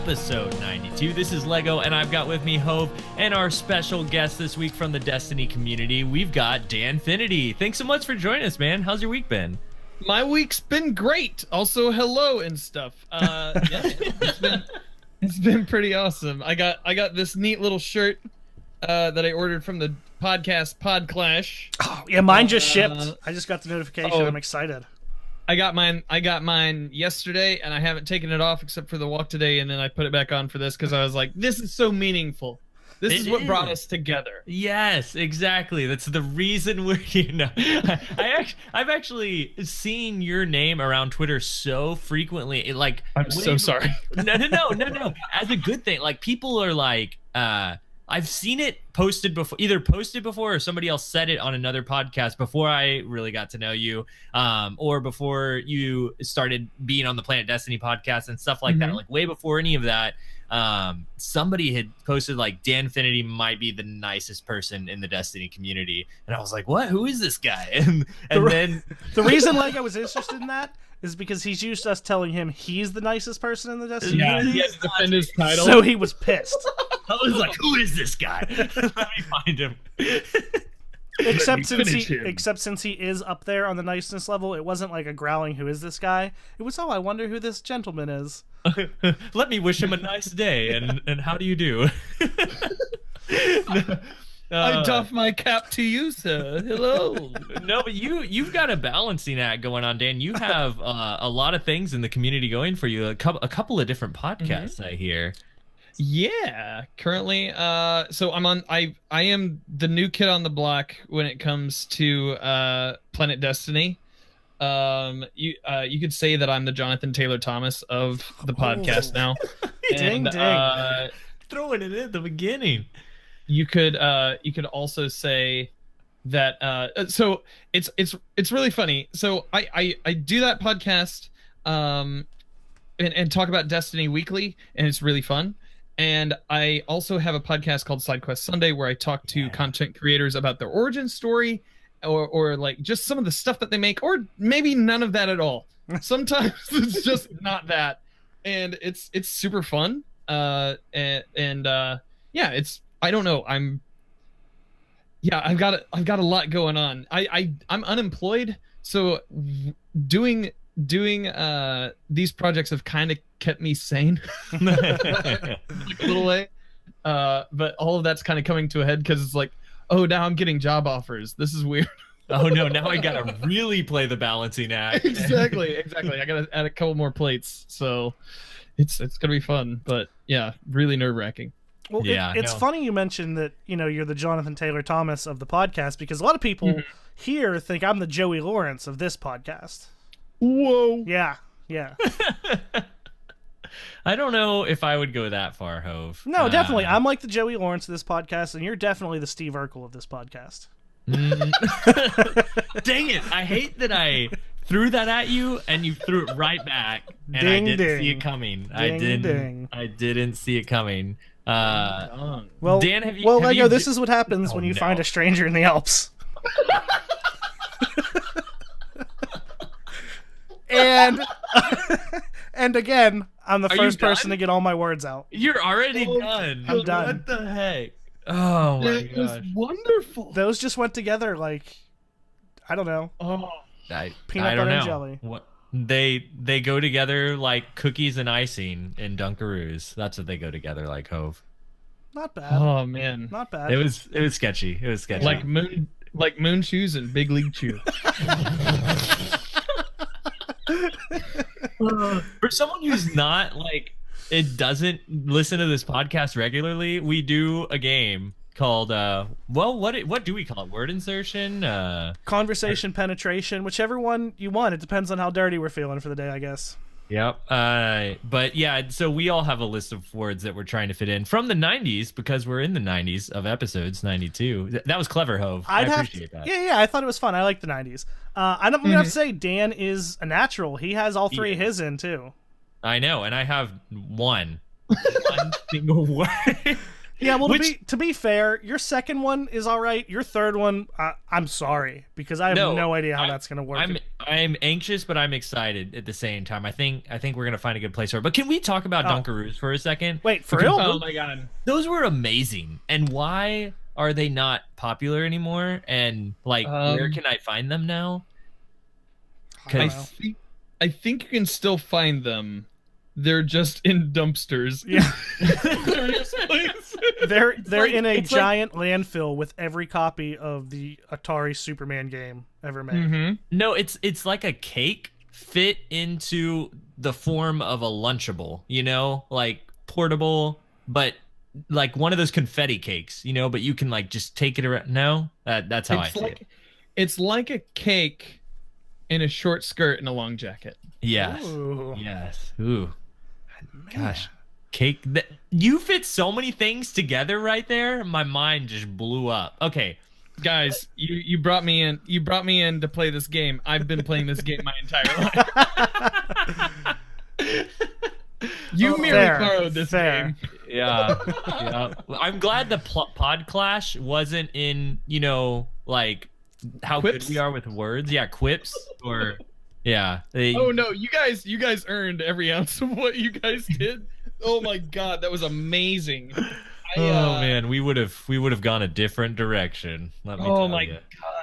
episode 92. This is Lego, and I've got with me Hove and our special guest this week from the Destiny community. We've got Danfinity. Thanks so much for joining us, man. How's your week been? My week's been great. Also, hello and stuff. It's been pretty awesome. I got this neat little shirt that I ordered from the podcast Podclash. Oh, yeah, mine just shipped. I just got the notification. I'm excited. I got mine yesterday, and I haven't taken it off except for the walk today, and then I put it back on for this because I was like, this is so meaningful. This is what brought us together. Yes, exactly. That's the reason we're here. I've actually seen your name around Twitter so frequently. I'm so sorry. No. As a good thing. Like, people are like, I've seen it posted before, or somebody else said it on another podcast before I really got to know you, or before you started being on the Planet Destiny podcast and stuff like that. Like, way before any of that. Somebody had posted like Danfinity might be the nicest person in the Destiny community, and I was like, what? Who is this guy? And then the reason I was interested in that is because he's used us telling him he's the nicest person in the Destiny community. He has to defend his title. So he was pissed. I was like, who is this guy? Let me find him. Except since he is up there on the niceness level, it wasn't like a growling, who is this guy? It was, I wonder who this gentleman is. Let me wish him a nice day, and how do you do? I doff my cap to you, sir. Hello. No, but you've got a balancing act going on, Dan. You have a lot of things in the community going for you. A couple of different podcasts, I hear. Yeah, currently, so I am the new kid on the block when it comes to Planet Destiny. You could say that I'm the Jonathan Taylor Thomas of the podcast now. Ding, ding. Throwing it at the beginning. You could also say that so it's really funny. So I do that podcast and talk about Destiny weekly, and it's really fun. And I also have a podcast called Side Quest Sunday where I talk to content creators about their origin story or like just some of the stuff that they make, or maybe none of that at all. Sometimes it's just not that. And it's super fun. Yeah, it's, I don't know. I've got a lot going on. I'm unemployed. So doing these projects have kind of kept me sane like a little way, but all of that's kind of coming to a head because it's like, oh, now I'm getting job offers. This is weird. Oh no, now I gotta really play the balancing act. exactly I gotta add a couple more plates, so it's gonna be fun, but yeah, really nerve-wracking. Well, yeah, it's funny you mentioned that, you're the Jonathan Taylor Thomas of the podcast, because a lot of people here think I'm the Joey Lawrence of this podcast. Whoa. Yeah. I don't know if I would go that far, Hove. No, definitely. I'm like the Joey Lawrence of this podcast, and you're definitely the Steve Urkel of this podcast. Dang it. I hate that I threw that at you, and you threw it right back, and I didn't see it coming. I didn't see it coming. Well, Dan, have you... Well, Lego, this is what happens when you find a stranger in the Alps. And again, I'm the first person to get all my words out. You're already done. I'm done. What the heck? Oh my gosh. It was wonderful. Those just went together like, I don't know. Oh, peanut butter and jelly. What they go together like cookies and icing in Dunkaroos. That's what they go together like, Hove. Not bad. Oh man, not bad. It was sketchy. It was sketchy. Like moon shoes and Big League Chew. For someone who's not it doesn't listen to this podcast regularly, we do a game called what do we call it? Word insertion, conversation penetration, whichever one you want. It depends on how dirty we're feeling for the day, I guess. Yep. But yeah, so we all have a list of words that we're trying to fit in from the 90s, because we're in the 90s of episodes 92. That was clever, Hove. I appreciate that. Yeah, I thought it was fun. I like the 90s. I'm gonna have to say Dan is a natural. He has all three of his in too. I know, and I have one single word. Yeah, well, to be fair, your second one is all right. Your third one, I'm sorry, because I have no idea how that's going to work. I'm anxious, but I'm excited at the same time. I think we're going to find a good place for it. But can we talk about dunkaroos for a second? Wait, for real? Oh my god. Those were amazing. And why are they not popular anymore? And like, where can I find them now? I think you can still find them. They're just in dumpsters. Yeah. They're like, in a giant landfill with every copy of the Atari Superman game ever made. Mm-hmm. No, it's like a cake fit into the form of a Lunchable, you know, like portable, but like one of those confetti cakes, you know, but you can like just take it around. No, that's how I see it. It's like a cake in a short skirt and a long jacket. Yes. Ooh. Yes. Ooh. Gosh. Cake that you fit so many things together right there. My mind just blew up. Okay. Guys, you brought me in. You brought me in to play this game. I've been playing this game my entire life. You merely borrowed this game. Yeah. Yeah. I'm glad the pod clash wasn't in, you know, like how quips? Good we are with words. Yeah, quips or yeah. Oh no, you guys earned every ounce of what you guys did. Oh my god, that was amazing. Man, we would have gone a different direction. Let me tell my you.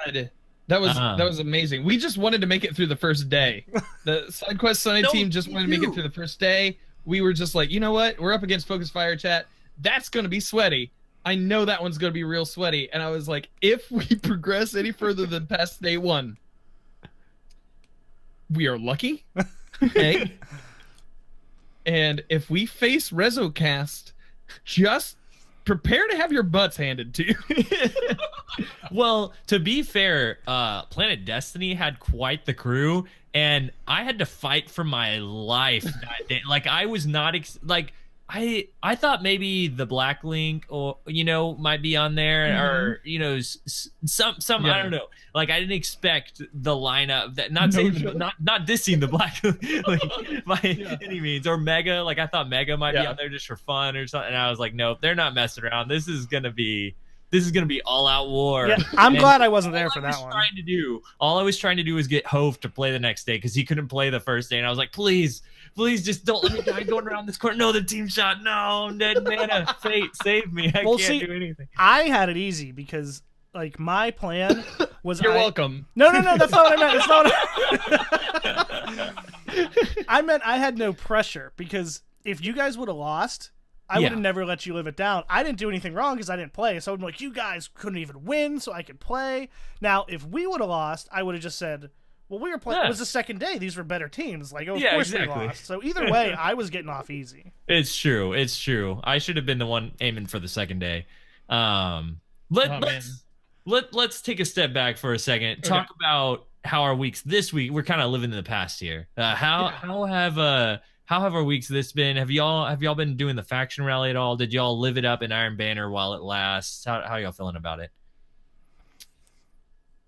god. That was amazing. We just wanted to make it through the first day. The SideQuest Sunny team just wanted to make it through the first day. We were just like, you know what? We're up against Focus Fire Chat. That's going to be sweaty. I know that one's going to be real sweaty. And I was like, if we progress any further than past day 1, we are lucky. Okay. And if we face REZOcast, just prepare to have your butts handed to you. Well, to be fair, Planet Destiny had quite the crew, and I had to fight for my life that day. Like, I was not I thought maybe the Black Link or might be on there, or some I don't know. Like, I didn't not dissing the Black Link by any means, or Mega. Like, I thought Mega might be on there just for fun or something, and I was like, nope, they're not messing around. This is gonna be all out war. Yeah, I'm glad I wasn't there for that one. All I was trying to do was get Hove to play the next day because he couldn't play the first day, and I was like, please just don't let me die going around this corner. No, the team shot. No, Ned Mana, fate, save me. I can't do anything. I had it easy because like my plan was You're welcome. No, that's not what I meant. That's not what I meant I had no pressure because if you guys would have lost, I would have never let you live it down. I didn't do anything wrong because I didn't play. So I'm like, you guys couldn't even win, so I could play. Now, if we would have lost, I would have just said, well, we were playing. It was the second day. These were better teams. Like, of course we lost. So either way, I was getting off easy. It's true. I should have been the one aiming for the second day. Let's take a step back for a second. Okay. Talk about how our weeks this week. We're kind of living in the past here. How have our weeks this been? Have y'all been doing the faction rally at all? Did y'all live it up in Iron Banner while it lasts? How y'all feeling about it?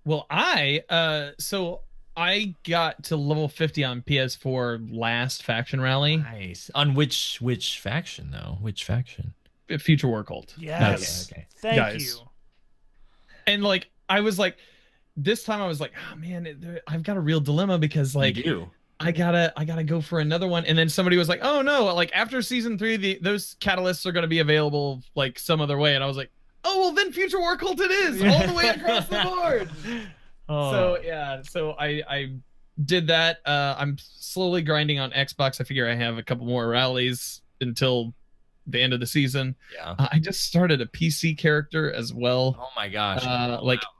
Well, I got to level 50 on PS4 last faction rally. Nice. On which faction though? Which faction? Future War Cult. Yes. Okay. Thank you. And like I was like, this time I was like, oh man, I've got a real dilemma because like I gotta go for another one. And then somebody was like, oh no, like after season 3, those catalysts are gonna be available like some other way. And I was like, oh well, then Future War Cult it is all the way across the board. So I did that. I'm slowly grinding on Xbox. I figure I have a couple more rallies until the end of the season. Yeah. I just started a PC character as well. Oh my gosh.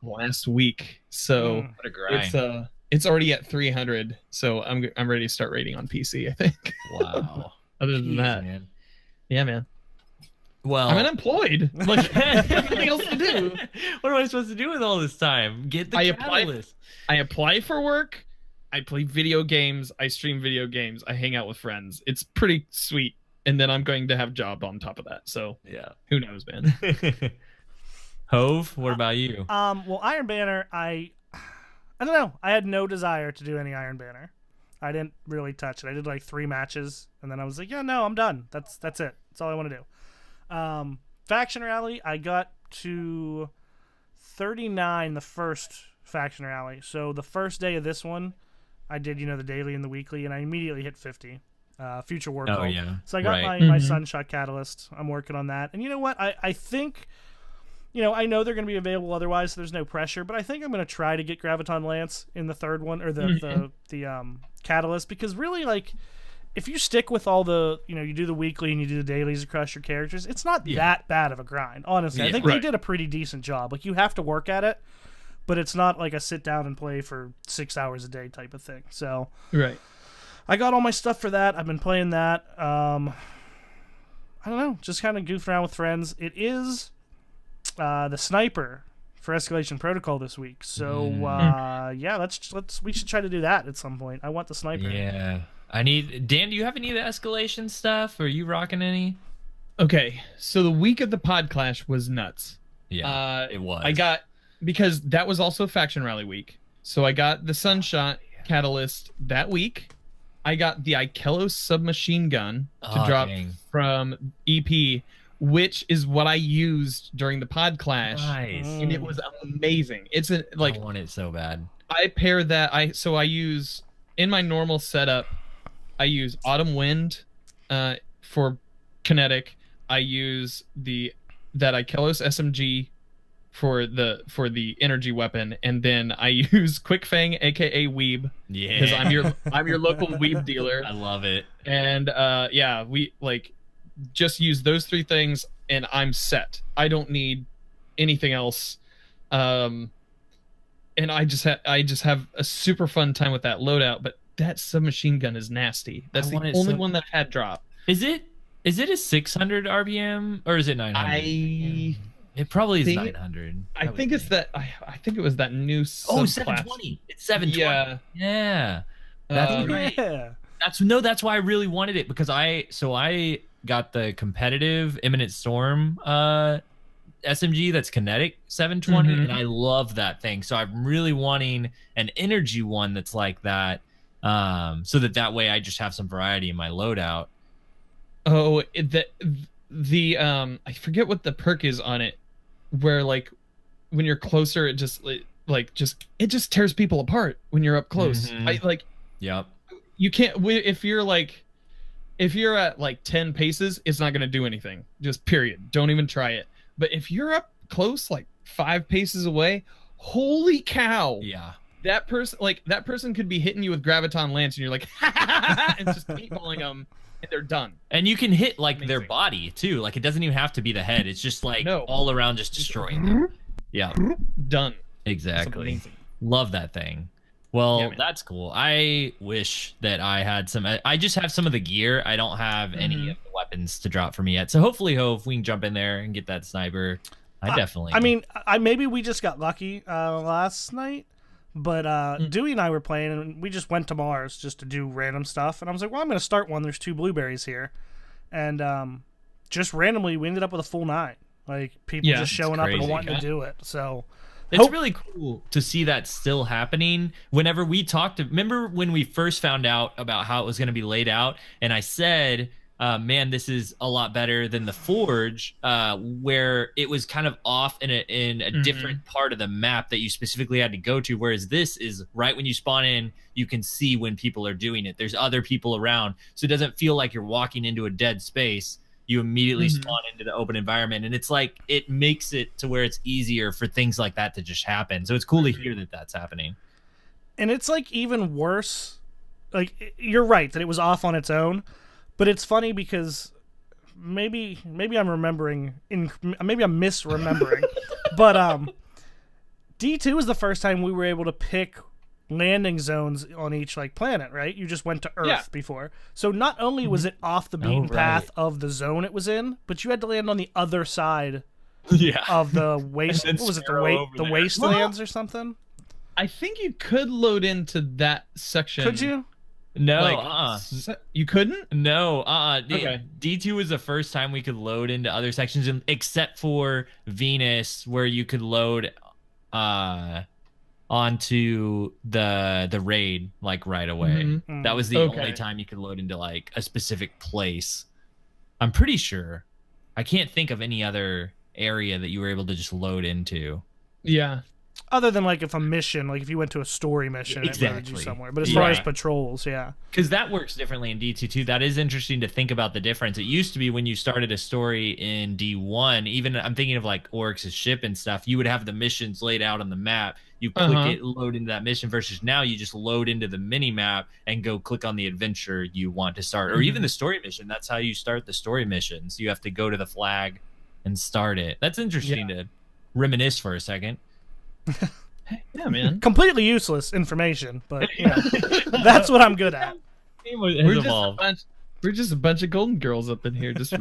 Last week. So what a grind. It's already at 300. So I'm ready to start raiding on PC, I think. Wow. Other than that, man. Yeah, man. Well, I'm unemployed. Like anything else to do. What am I supposed to do with all this time? Get the catalyst. I apply for work. I play video games. I stream video games. I hang out with friends. It's pretty sweet. And then I'm going to have a job on top of that. So yeah, who knows, man. Hove, what about you? Well, Iron Banner, I don't know. I had no desire to do any Iron Banner. I didn't really touch it. I did like 3 matches, and then I was like, yeah, no, I'm done. That's it. That's all I want to do. faction rally, I got to 39 the first faction rally. So the first day of this one, I did, the daily and the weekly, and I immediately hit 50. Future War Cult. yeah. So I got Right. my Sunshot Catalyst. I'm working on that. And you know what? I think, I know they're going to be available otherwise, so there's no pressure, but I think I'm going to try to get Graviton Lance in the third one, or the Catalyst, because really, like, if you stick with all the, you do the weekly and you do the dailies across your characters, it's not that bad of a grind, honestly. I think they did a pretty decent job. Like, you have to work at it, but it's not like a sit down and play for 6 hours a day type of thing. So I got all my stuff for that. I've been playing that. I don't know, just kind of goofing around with friends. It is the sniper for Escalation Protocol this week. So we should try to do that at some point. I want the sniper. Yeah. Dan, do you have any of the escalation stuff? Are you rocking any? Okay, so the week of the pod clash was nuts. Yeah, it was. Because that was also faction rally week. So I got the Sunshot Catalyst that week. I got the Ikelos submachine gun to drop from EP, which is what I used during the pod clash. Nice. And it was amazing. I want it so bad. I pair that. I use in my normal setup. I use Autumn Wind for kinetic. I use that Ikelos SMG for the energy weapon, and then I use Quick Fang, aka Weeb. Yeah, because I'm your local Weeb dealer. I love it. And we just use those three things, and I'm set. I don't need anything else. And I just have a super fun time with that loadout. But that submachine gun is nasty. That's the only one that I've had drop. Is it a 600 RBM or is it 900? It probably is 900. I think it's that. I think it was that new. 720. It's 720. Yeah. That's great. Yeah. That's why I really wanted it, because I got the competitive Imminent Storm SMG that's kinetic 720, and I love that thing. So I'm really wanting an energy one that's like that, so that way I just have some variety in my loadout. Oh, the I forget what the perk is on it, where like when you're closer, it just tears people apart when you're up close. Yep. You can't if you're at like 10 paces, it's not gonna do anything. Just period. Don't even try it. But if you're up close, like 5 paces away, holy cow! Yeah. That person could be hitting you with Graviton Lance, and you're like, and just paintballing them, and they're done. And you can hit their body too. Like, it doesn't even have to be the head. It's just all around, just destroying them. Yeah. Done. Exactly. Love that thing. Well, that's cool. I wish that I had some. I just have some of the gear. I don't have any of the weapons to drop for me yet. So hopefully, we can jump in there and get that sniper. Maybe we just got lucky last night. But Dewey and I were playing, and we just went to Mars just to do random stuff. And I was like, well, I'm going to start one. There's 2 blueberries here. And just randomly, we ended up with a full 9. Like, people just showing up and wanting to do it. So it's really cool to see that still happening. Whenever we remember when we first found out about how it was going to be laid out, and I said, man, this is a lot better than the Forge, where it was kind of off in a different part of the map that you specifically had to go to, whereas this is right when you spawn in, you can see when people are doing it. There's other people around, so it doesn't feel like you're walking into a dead space. You immediately spawn into the open environment, and it's like it makes it to where it's easier for things like that to just happen. So it's cool to hear that that's happening. And it's like even worse. Like, you're right that it was off on its own. But it's funny because maybe I'm remembering, maybe I'm misremembering. But D2 is the first time we were able to pick landing zones on each planet, right? You just went to Earth before. So not only was it off the beaten path of the zone it was in, but you had to land on the other side of the waste. What was it? The wastelands or something? I think you could load into that section. Could you? No, you couldn't? No, Okay. D2 was the first time we could load into other sections, except for Venus, where you could load onto the raid right away. That was the only time you could load into a specific place. I'm pretty sure. I can't think of any other area that you were able to just load into. Yeah. Other than like if a mission, like if you went to a story mission, it loaded you somewhere. But as far as patrols, yeah, because that works differently in D2 too. That is interesting to think about the difference. It used to be when you started a story in D1, even I'm thinking of like Oryx's ship and stuff. You would have the missions laid out on the map. You click it, load into that mission. Versus now, you just load into the mini map and go click on the adventure you want to start, or even the story mission. That's how you start the story missions. You have to go to the flag and start it. That's interesting to reminisce for a second. Yeah, man. Completely useless information, but you know, that's what I'm good at. We're just a bunch of golden girls up in here, just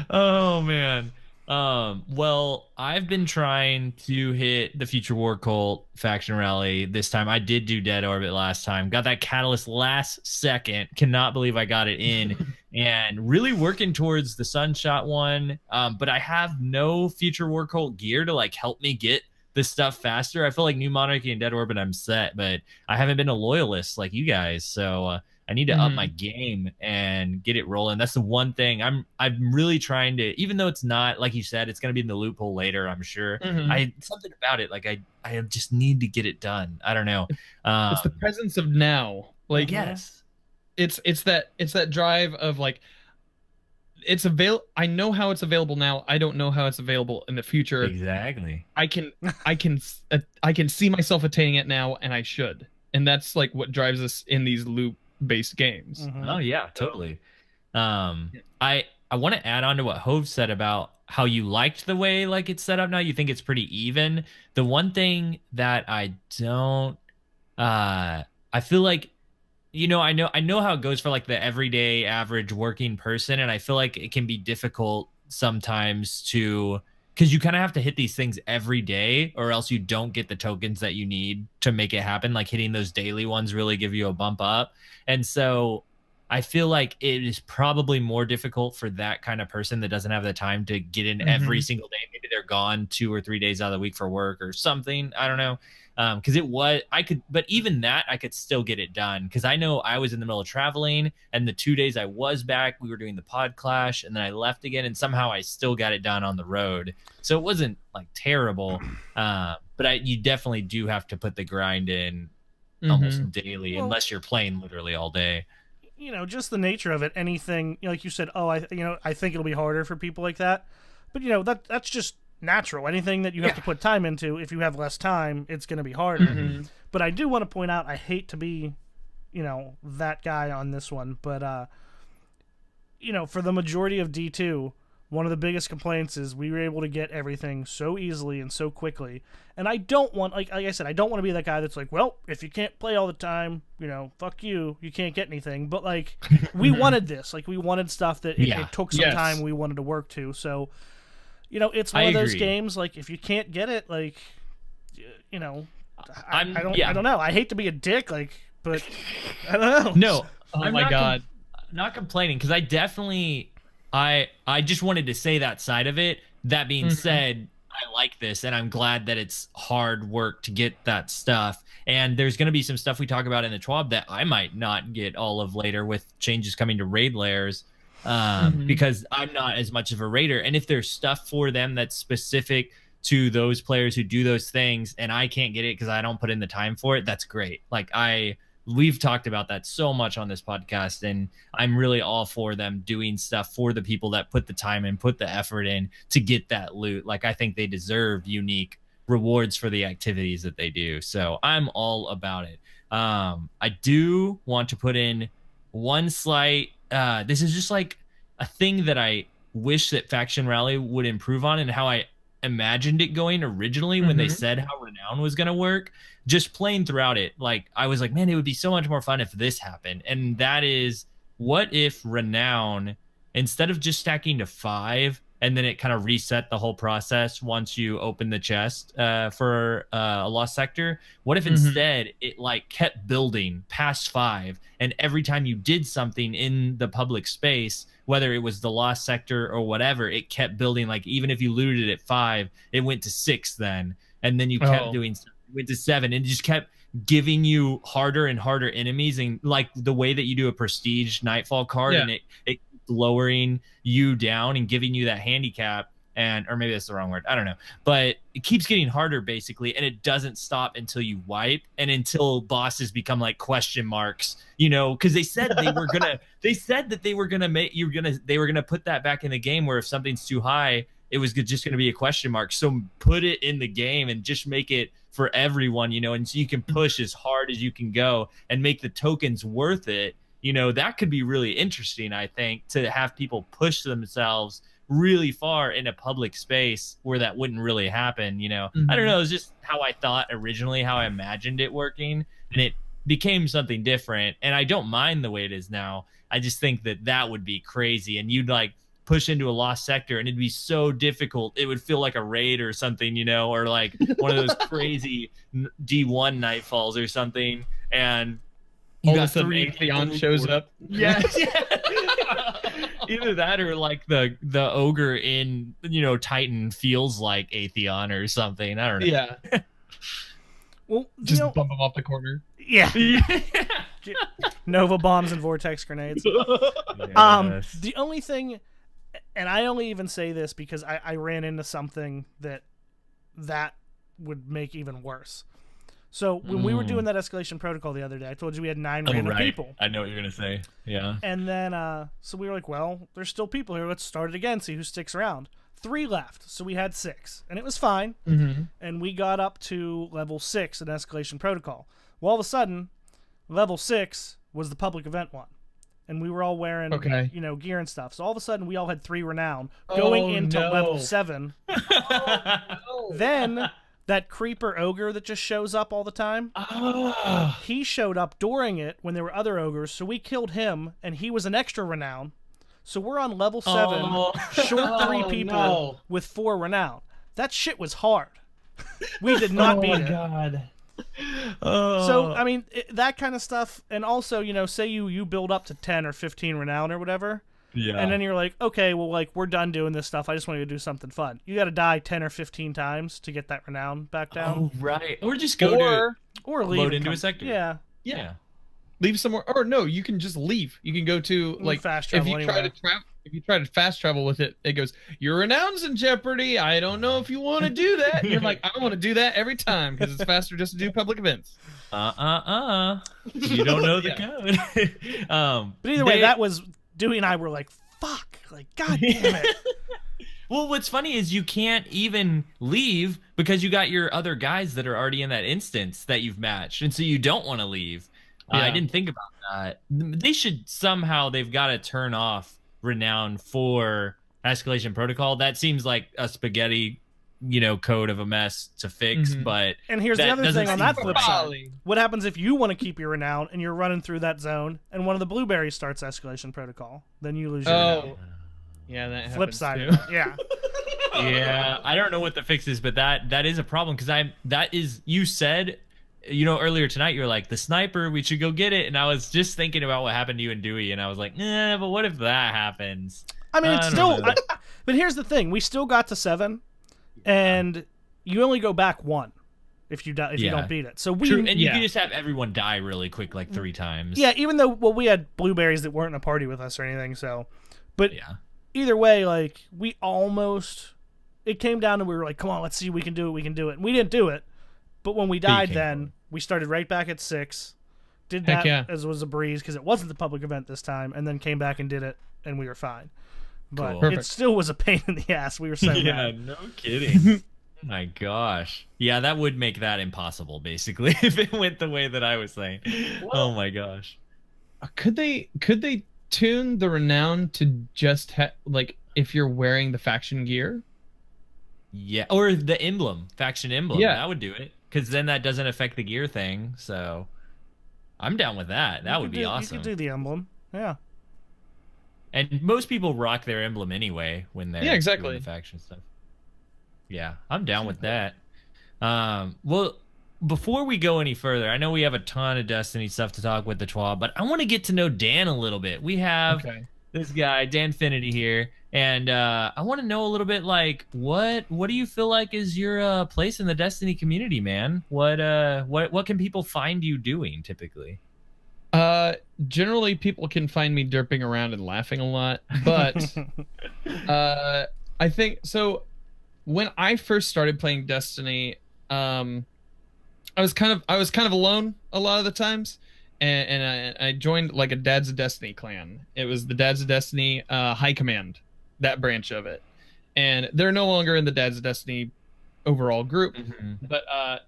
oh man. Well, I've been trying to hit the Future War Cult faction rally this time. I did do Dead Orbit last time. Got that catalyst last second. Cannot believe I got it in. And really working towards the Sunshot one. But I have no Future War Cult gear to like help me get this stuff faster. I feel like New Monarchy and Dead Orbit I'm set, but I haven't been a loyalist like you guys. So I need to up my game and get it rolling. That's the one thing I'm really trying to, even though it's not, like you said, it's going to be in the loophole later, I'm sure. Something about it, like I just need to get it done. I don't know. It's the presence of now. Like, yes. It's that drive of like, I know how it's available now. I don't know how it's available in the future. Exactly. I can see myself attaining it now, and I should. And that's like what drives us in these loop-based games. Oh yeah, totally. I want to add on to what Hove said about how you liked the way like it's set up now. You think it's pretty even. The one thing that I don't, I feel like, you know, I know how it goes for like the everyday average working person, and I feel like it can be difficult sometimes to, because you kind of have to hit these things every day, or else you don't get the tokens that you need to make it happen. Like hitting those daily ones really give you a bump up, and so I feel like it is probably more difficult for that kind of person that doesn't have the time to get in every single day. Maybe they're gone 2 or 3 days out of the week for work or something. I don't know. Because but even that, I could still get it done. Because I know I was in the middle of traveling, and the 2 days I was back, we were doing the pod clash, and then I left again, and somehow I still got it done on the road. So it wasn't like terrible. But you definitely do have to put the grind in almost daily, unless you're playing literally all day. You know, just the nature of it. Anything, you know, like you said, I think it'll be harder for people like that. But you know, that's just natural. Anything that you have to put time into, if you have less time, it's going to be harder. But I do want to point out, I hate to be, you know, that guy on this one, but you know, for the majority of D2, one of the biggest complaints is we were able to get everything so easily and so quickly. And I don't want, like I said, I don't want to be that guy that's like, well, if you can't play all the time, you know, fuck you can't get anything. But like, we wanted this. Like, we wanted stuff that it took some time we wanted to work to. So, you know, it's one of those games, like, if you can't get it, like, you know, I don't know. I hate to be a dick, like, but I don't know. No. Oh my God. Not complaining, because I definitely, I just wanted to say that side of it. That being said, I like this, and I'm glad that it's hard work to get that stuff. And there's going to be some stuff we talk about in the TWAB that I might not get all of later with changes coming to raid layers. Because I'm not as much of a raider, and if there's stuff for them that's specific to those players who do those things and I can't get it because I don't put in the time for it, that's great. Like, we've talked about that so much on this podcast, and I'm really all for them doing stuff for the people that put the time and put the effort in to get that loot. Like, I think they deserve unique rewards for the activities that they do, so I'm all about it. I do want to put in one slight, this is just like a thing that I wish that Faction Rally would improve on, and how I imagined it going originally when they said how Renown was going to work. Just playing throughout it, like, I was like, man, it would be so much more fun if this happened. And that is, what if Renown, instead of just stacking to 5 and then it kind of reset the whole process once you open the chest for a lost sector, what if instead it like kept building past 5, and every time you did something in the public space, whether it was the lost sector or whatever, it kept building. Like, even if you looted it at 5, it went to 6 then, and then you kept doing stuff, it went to 7, and it just kept giving you harder and harder enemies, and like the way that you do a prestige nightfall card, and it lowering you down and giving you that handicap. Or maybe that's the wrong word. I don't know. But it keeps getting harder basically, and it doesn't stop until you wipe and until bosses become like question marks, because they said they were gonna they were gonna put that back in the game where if something's too high, it was just gonna be a question mark. So put it in the game and just make it for everyone, and so you can push as hard as you can go and make the tokens worth it. That could be really interesting, I think, to have people push themselves really far in a public space where that wouldn't really happen. I don't know, it's just how I thought originally, how I imagined it working, and it became something different, and I don't mind the way it is now. I just think that would be crazy, and you'd like push into a lost sector and it'd be so difficult, it would feel like a raid or something, or like one of those crazy D1 nightfalls or something, and all of a sudden Atheon shows up. Yes. Either that or like the ogre in Titan feels like Atheon or something. I don't know. Yeah. Well, just bump him off the corner. Yeah. Nova bombs and vortex grenades. Yes. The only thing, and I only even say this because I ran into something that would make even worse. So when we were doing that escalation protocol the other day, I told you we had 9 random people. I know what you're going to say. Yeah. And then, so we were like, well, there's still people here. Let's start it again, see who sticks around. 3 left, so we had 6. And it was fine. Mm-hmm. And we got up to level 6 in escalation protocol. Well, all of a sudden, level 6 was the public event one. And we were all wearing, gear and stuff. So all of a sudden, we all had 3 renown going into level 7. Then that creeper ogre that just shows up all the time, he showed up during it when there were other ogres, so we killed him, and he was an extra renown. So we're on level 7, short 3 people with 4 renown. That shit was hard. We did not beat it. Oh, my God. So, I mean, that kind of stuff, and also, say you build up to 10 or 15 renown or whatever, and then you're like, okay, well, like, we're done doing this stuff. I just want you to do something fun. You got to die 10 or 15 times to get that renown back down. Oh, right. Or just go or leave load into a sector. Yeah. Leave somewhere, or no, you can just leave. You can go to like fast travel if you try to fast travel with it, it goes, your renown's in jeopardy. I don't know if you want to do that. And you're like, I want to do that every time because it's faster just to do public events. You don't know the code. But either way, that was Dewey and I were like, fuck, like, god damn it. Well, what's funny is you can't even leave because you got your other guys that are already in that instance that you've matched, and so you don't want to leave. I didn't think about that. They should somehow, they've got to turn off renown for escalation protocol. That seems like a spaghetti, code of a mess to fix. But and here's the other thing on that flip side. Folly. What happens if you want to keep your renown and you're running through that zone and one of the blueberries starts escalation protocol? Then you lose your renown. Yeah, that flip side. too. Yeah. Yeah, I don't know what the fix is, but that is a problem because you said, earlier tonight you were like, the sniper, we should go get it, and I was just thinking about what happened to you and Dewey, and I was like, but what if that happens? I mean, it's still, but here's the thing: we still got to 7, and you only go back 1 if you you don't beat it. So True. And you can just have everyone die really quick, like 3 times. Yeah, even though we had blueberries that weren't in a party with us or anything. So, but either way, like we almost, it came down to we were like, come on, let's see, we can do it, and we didn't do it. But when we died, then we started right back at 6. Did that as was a breeze because it wasn't the public event this time, and then came back and did it, and we were fine. But it still was a pain in the ass. We were so mad. No kidding. My gosh. Yeah, that would make that impossible, basically, if it went the way that I was saying. Well, oh my gosh. Could they tune the renown to just like if you're wearing the faction gear? Yeah, or the emblem, faction emblem. Yeah, that would do it. Because then that doesn't affect the gear thing, so I'm down with that. That would be awesome. You could do the emblem, yeah. And most people rock their emblem anyway when they're doing the faction stuff. Yeah, I'm down with that. Well, before we go any further, I know we have a ton of Destiny stuff to talk with the TWAB, but I want to get to know Dan a little bit. We have this guy, Danfinity, here. And I want to know a little bit, like, what do you feel like is your place in the Destiny community, man? What can people find you doing typically? Generally people can find me derping around and laughing a lot, but I think so. When I first started playing Destiny, I was kind of alone a lot of the times, and I joined like a Dads of Destiny clan. It was the Dads of Destiny High Command, that branch of it, and they're no longer in the Dads of Destiny overall group. But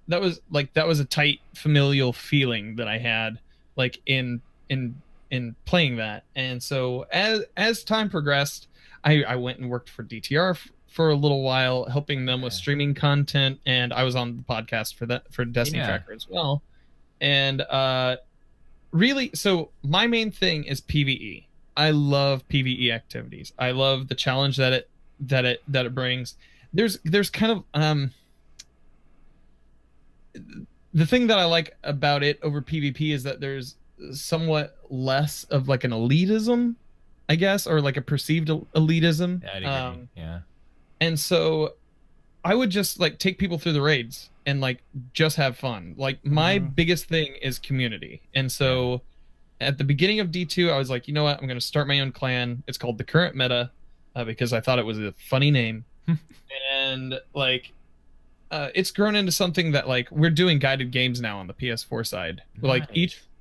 that was a tight familial feeling that I had, like in playing that. And so as time progressed, I went and worked for DTR for a little while, helping them with streaming content, and I was on the podcast for Destiny Tracker as well. And really, so my main thing is PvE. I love PvE activities. I love the challenge that it brings. There's kind of the thing that I like about it over PvP is that there's somewhat less of like an elitism, I guess, or like a perceived elitism. Yeah, I'd agree. And so I would just like take people through the raids and like just have fun. Like my biggest thing is community. And so at the beginning of D2, I was like, you know what? I'm going to start my own clan. It's called The Current Meta because I thought it was a funny name. And like it's grown into something that like we're doing guided games now on the PS4 side. Nice. Like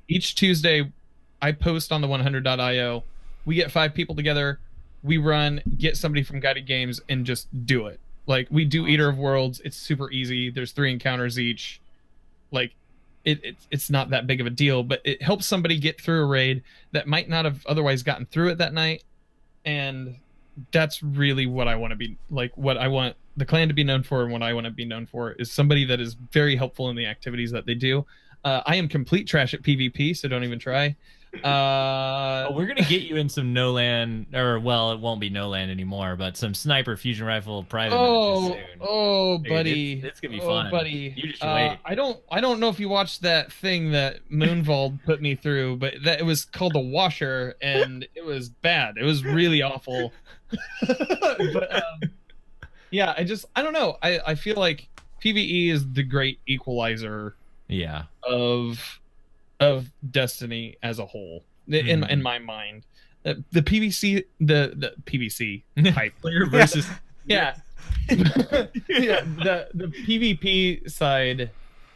each Tuesday I post on the 100.io. We get 5 people together. We run, get somebody from guided games, and just do it. Like we do Eater of Worlds. It's super easy. There's 3 encounters each. Like it's not that big of a deal, but it helps somebody get through a raid that might not have otherwise gotten through it that night. And that's really what I want to be like. What I want the clan to be known for, and what I want to be known for, is somebody that is very helpful in the activities that they do. I am complete trash at PvP, so don't even try. We're gonna get you in some no land, or well, it won't be no land anymore, but some sniper fusion rifle private matches soon. Buddy, it's gonna be fun, buddy. You just wait. I don't know if you watched that thing that Moonvold put me through, but it was called the Washer, and it was bad. It was really awful. But yeah, I don't know. I feel like PvE is the great equalizer. Yeah. Of Destiny as a whole, in my mind, the PvC the PvC type player versus yeah the PvP side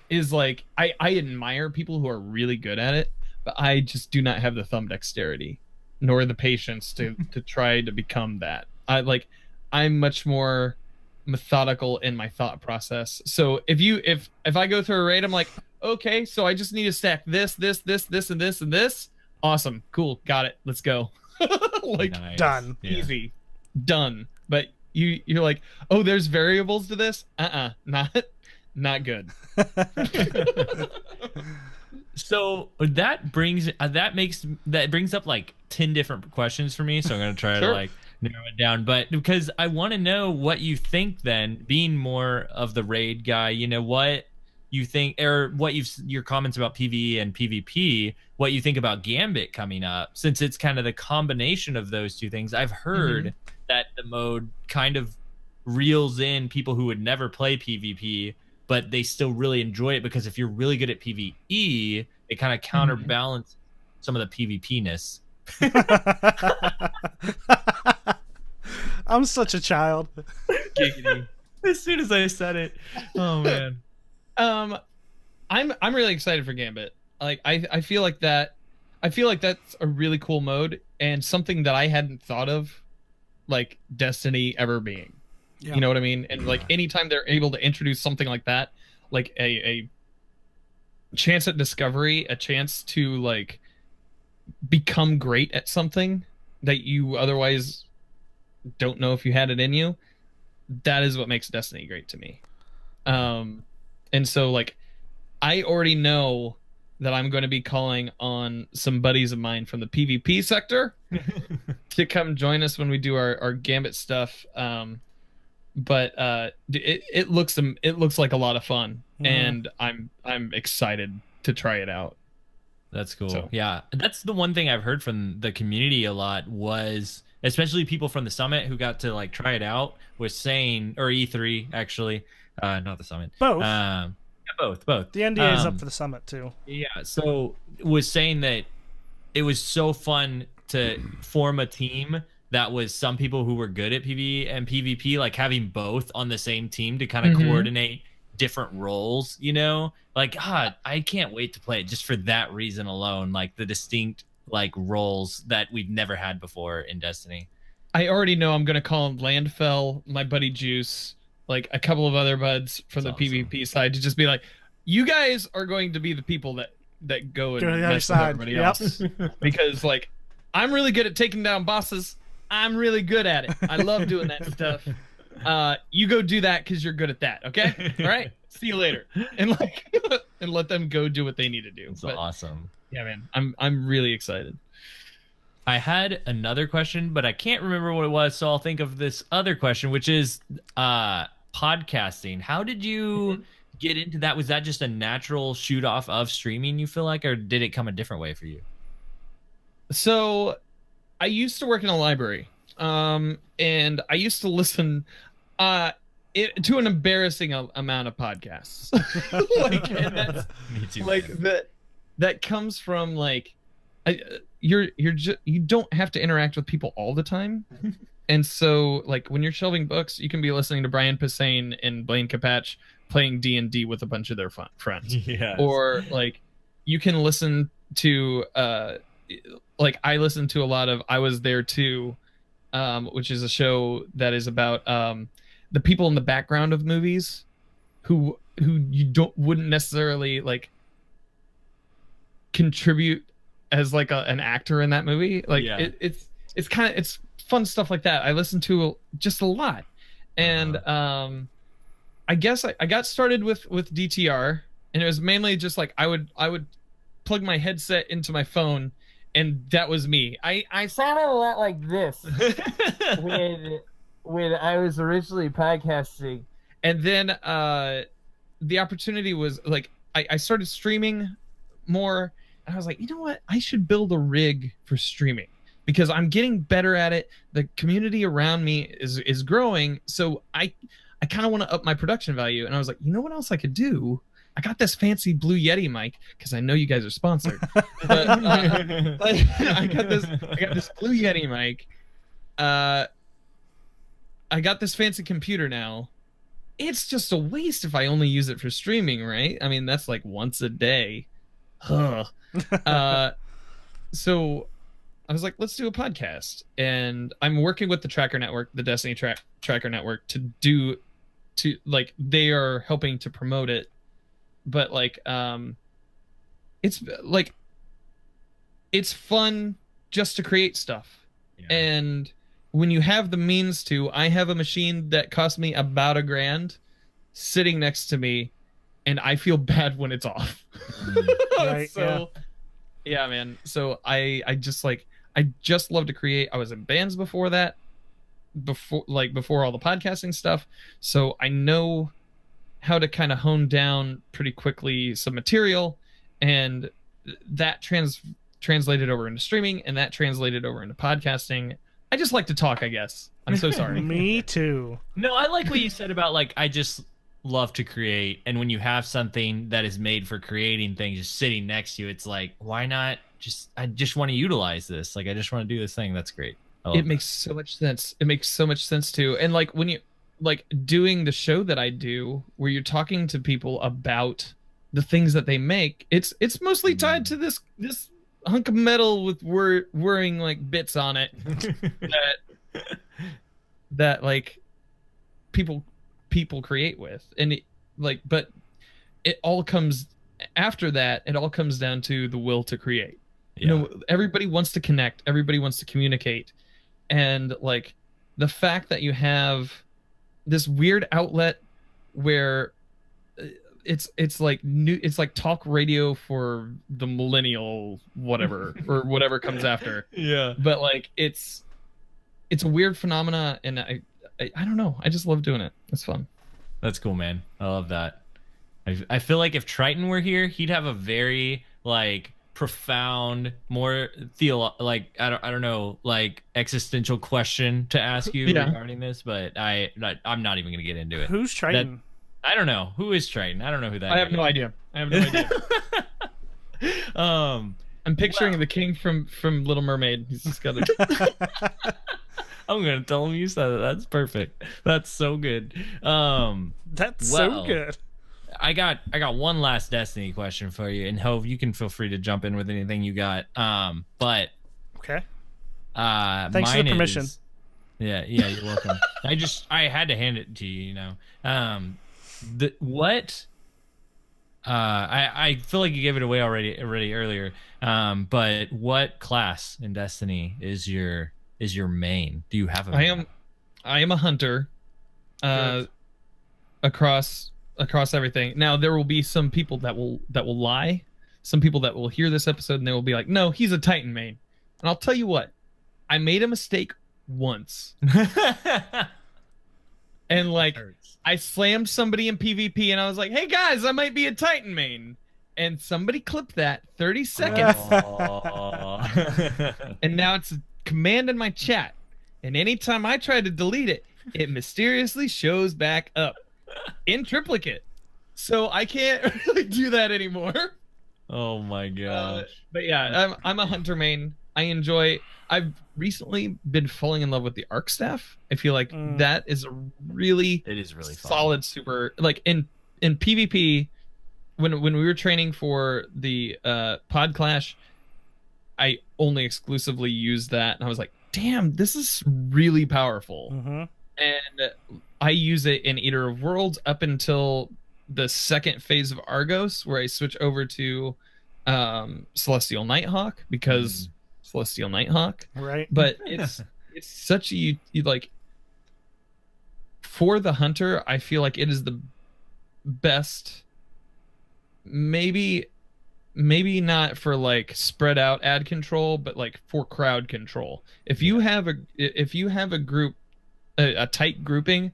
is like I admire people who are really good at it, but I just do not have the thumb dexterity nor the patience to try to become that. I'm much more methodical in my thought process. So if I go through a raid, I'm like, okay, so I just need to stack this, and this. Awesome, cool, got it. Let's go. Like nice. Done. Easy, done. But you're like, oh, there's variables to this. Not good. So that brings up like 10 different questions for me. So I'm gonna try to like narrow it down, but because I want to know what you think. Then, being more of the raid guy, you know what you think, or what your comments about PvE and PvP, what you think about Gambit coming up, since it's kind of the combination of those two things. I've heard that the mode kind of reels in people who would never play PvP, but they still really enjoy it, because if you're really good at PvE, it kind of counterbalances some of the PvP-ness. I'm such a child. Giggity. As soon as I said it. Oh man. I'm really excited for Gambit. Like I feel like that's a really cool mode, and something that I hadn't thought of like Destiny ever being. Yeah. You know what I mean? And like anytime they're able to introduce something like that, like a chance at discovery, a chance to like become great at something that you otherwise don't know if you had it in you, that is what makes Destiny great to me. And so like I already know that I'm going to be calling on some buddies of mine from the PvP sector to come join us when we do our Gambit stuff. But it looks like a lot of fun, and I'm excited to try it out. That's cool. So. Yeah, that's the one thing I've heard from the community a lot, was especially people from the summit who got to like try it out, was saying, or E3 actually, not the summit. Both. Yeah, both. The NDA is up for the summit too. Yeah, so was saying that it was so fun to form a team that was some people who were good at PvE and PvP, like having both on the same team to kind of coordinate different roles, you know? Like, God, I can't wait to play it just for that reason alone, like the distinct like roles that we've never had before in Destiny. I already know I'm gonna call him Landfell, my buddy Juice, like a couple of other buds from the PvP side to just be like, you guys are going to be the people that go and to the other mess with side. everybody else. Because like I'm really good at taking down bosses. I'm really good at it. I love doing that stuff. You go do that because you're good at that. Okay. All right. See you later. And like, and let them go do what they need to do. It's awesome. Yeah, man. I'm really excited. I had another question, but I can't remember what it was, so I'll think of this other question, which is podcasting. How did you get into that? Was that just a natural shoot off of streaming, you feel like, or did it come a different way for you? So I used to work in a library, and I used to listen to an embarrassing amount of podcasts. Like, and that's, me too. Like that comes from like you don't have to interact with people all the time. And so like when you're shelving books, you can be listening to Brian Posehn and Blaine Capatch playing D&D with a bunch of their friends. Yes. Or like you can listen to like I listen to a lot of I Was There Too, which is a show that is about the people in the background of movies who you wouldn't necessarily like contribute as like an actor in that movie. Like it's kind of it's fun stuff like that. I listen to just a lot, and I guess I got started with DTR, and it was mainly just like I would plug my headset into my phone, and that was me. I sounded a lot like this when I was originally podcasting, and then the opportunity was like I started streaming more, and I was like, you know what, I should build a rig for streaming because I'm getting better at it. The community around me is growing, so I kind of want to up my production value. And I was like, you know what else I could do? I got this fancy Blue Yeti mic because I know you guys are sponsored. But, I got this Blue Yeti mic. I got this fancy computer now. It's just a waste if I only use it for streaming, right? I mean, that's like once a day. So I was like, let's do a podcast. And I'm working with the Tracker Network, the Destiny Tracker Network, to like, they are helping to promote it. But like, it's like, it's fun just to create stuff. Yeah. And when you have the means to, I have a machine that cost me about $1,000 sitting next to me, and I feel bad when it's off. Right, so yeah, man. So I just love to create. I was in bands before that, before all the podcasting stuff. So I know how to kind of hone down pretty quickly some material, and that translated over into streaming, and that translated over into podcasting. I just like to talk, I guess. I'm so sorry. Me too. No, I like what you said about like, I just love to create, and when you have something that is made for creating things just sitting next to you, it's like, why not I just want to utilize this. Like, I just want to do this thing. That's great. It makes so much sense. It makes so much sense too. And like when you like doing the show that I do, where you're talking to people about the things that they make, it's mostly tied to this hunk of metal with whirring like bits on it that like people create with. And it, like, but it all comes after that. It all comes down to the will to create. You know, everybody wants to connect, everybody wants to communicate, and like the fact that you have this weird outlet where it's like new, it's like talk radio for the millennial whatever or whatever comes after. Yeah, but like it's a weird phenomena, and I don't know, I just love doing it. It's fun. That's cool, man. I love that. I feel like if Triton were here, he'd have a very like profound, more like I don't know, like existential question to ask you regarding this, but I'm not even gonna get into it. Who's Triton? I don't know. Who is Triton? I don't know who that is. I have no idea. I'm picturing the king from Little Mermaid. He's just got a... I'm gonna tell him you said it. That's perfect. That's so good. That's so good. I got one last Destiny question for you, and Hove, you can feel free to jump in with anything you got. But okay. Thanks for the permission. Yeah, you're welcome. I had to hand it to you, you know. I feel like you gave it away already earlier. But what class in Destiny is your main? Do you have a main? I am a hunter. Across everything. Now there will be some people that will lie. Some people that will hear this episode and they will be like, "No, he's a Titan main." And I'll tell you what, I made a mistake once. And like I slammed somebody in PvP and I was like, "Hey guys, I might be a Titan main." And somebody clipped that 30 seconds. And now it's a command in my chat. And anytime I try to delete it, it mysteriously shows back up in triplicate. So I can't really do that anymore. Oh my gosh. But yeah, I'm a hunter main. I've recently been falling in love with the arc staff. I feel like that is a really solid super, like in PvP when we were training for the pod clash, I only exclusively used that and I was like, damn, this is really powerful. And I use it in Eater of Worlds up until the second phase of Argos, where I switch over to Celestial Nighthawk because Celestial Nighthawk. Right. But it's such a like for the hunter, I feel like it is the best. Maybe not for like spread out ad control, but like for crowd control. If you have a group, a tight grouping,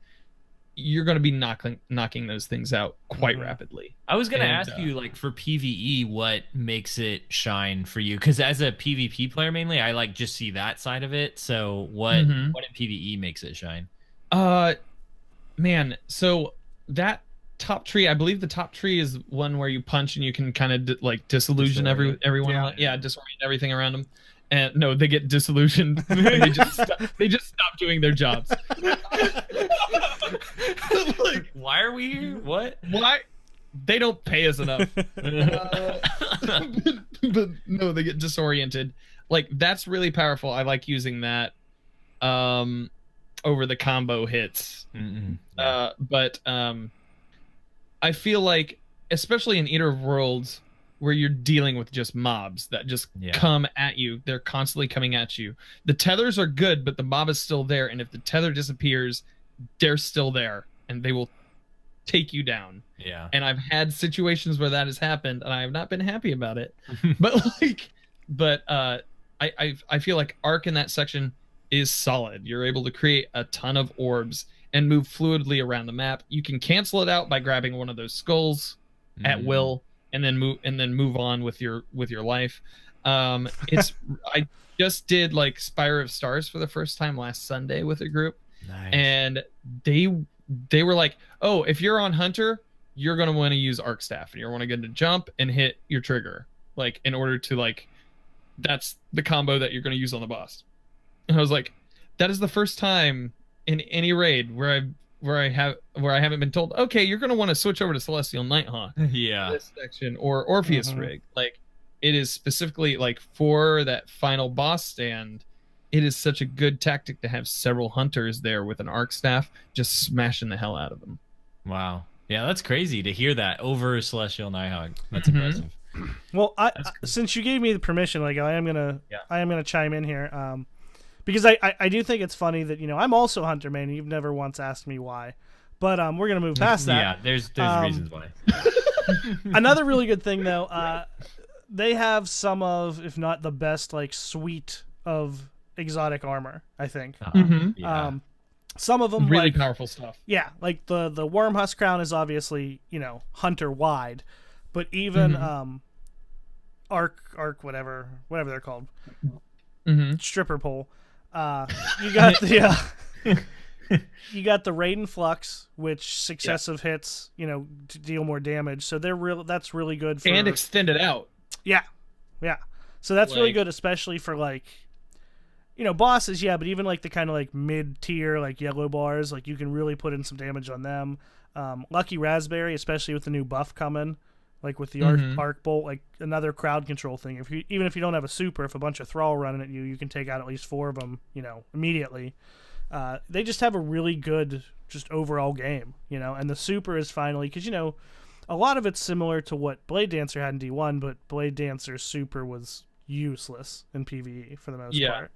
you're going to be knocking those things out quite rapidly. I was going to ask you, like, for PvE, what makes it shine for you? Because as a PvP player mainly, I like just see that side of it. So what in PvE makes it shine? Man, so that top tree, I believe the top tree is one where you punch and you can kind of like disillusion everyone. Disorient everything around them. And no, they get disillusioned. They just stop doing their jobs. Like, why are we here? What? Why? They don't pay us enough. But no, they get disoriented. Like, that's really powerful. I like using that over the combo hits. But I feel like, especially in Eater of Worlds, where you're dealing with just mobs that just come at you. They're constantly coming at you. The tethers are good, but the mob is still there. And if the tether disappears, they're still there and they will take you down. Yeah. And I've had situations where that has happened and I have not been happy about it. But I feel like Arc in that section is solid. You're able to create a ton of orbs and move fluidly around the map. You can cancel it out by grabbing one of those skulls at will. And then move on with your life. I just did like Spire of Stars for the first time last Sunday with a group, and they were like, "Oh, if you're on Hunter, you're gonna want to use Arc Staff, and you're gonna get to jump and hit your trigger, like in order to like, that's the combo that you're gonna use on the boss." And I was like, "That is the first time in any raid where I haven't been told, okay, you're going to want to switch over to Celestial Nighthawk. This section or Orpheus Rig. Like, it is specifically like for that final boss stand. It is such a good tactic to have several hunters there with an arc staff just smashing the hell out of them. Wow. Yeah, that's crazy to hear that over Celestial Nighthawk. That's impressive. Well, since you gave me the permission, like I am gonna chime in here. Because I do think it's funny that, you know, I'm also Hunter main and you've never once asked me why. But we're going to move past that. Yeah, there's reasons why. Another really good thing, though, they have some of, if not the best, like, suite of exotic armor, I think. Some of them, really powerful stuff. Yeah, like the Worm Husk Crown is obviously, you know, Hunter-wide. But even Arc, whatever they're called, stripper pole. You got the you got the Raiden Flux, which successive hits, you know, to deal more damage. So that's really good for, and extend it out. Yeah. So that's really Like- good, especially for like, bosses. Yeah, but even like the kind of like mid tier like yellow bars, like you can really put in some damage on them. Lucky Raspberry, especially with the new buff coming, like with the arc bolt, like another crowd control thing. Even if you don't have a super, if a bunch of thrall running at you, you can take out at least 4 of them, immediately. They just have a really good just overall game, and the super is finally, because a lot of it's similar to what Blade Dancer had in D1, but Blade Dancer's super was useless in PvE for the most part.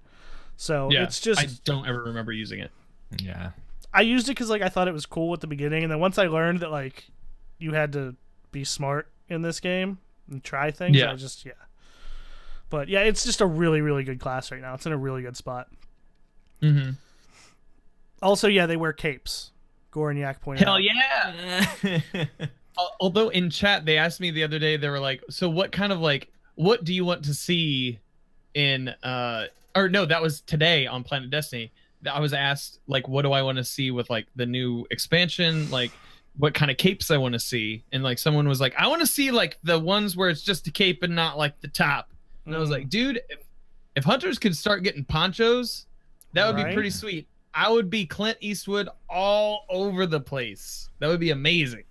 So it's just, I don't ever remember using it. Yeah. I used it because like I thought it was cool at the beginning, and then once I learned that like you had to be smart in this game and try things, I just But yeah, it's just a really, really good class right now. It's in a really good spot. Mm-hmm. Also, yeah, they wear capes. Gorniak pointed out. Hell yeah! Although in chat they asked me the other day, they were like, "So what kind of like what do you want to see in or no, that was today on Planet Destiny." I was asked like, "What do I want to see with like the new expansion? Like, what kind of capes I want to see?" And like someone was like, "I want to see like the ones where it's just a cape and not like the top." And I was like, "Dude, if hunters could start getting ponchos, that would be pretty sweet. I would be Clint Eastwood all over the place. That would be amazing."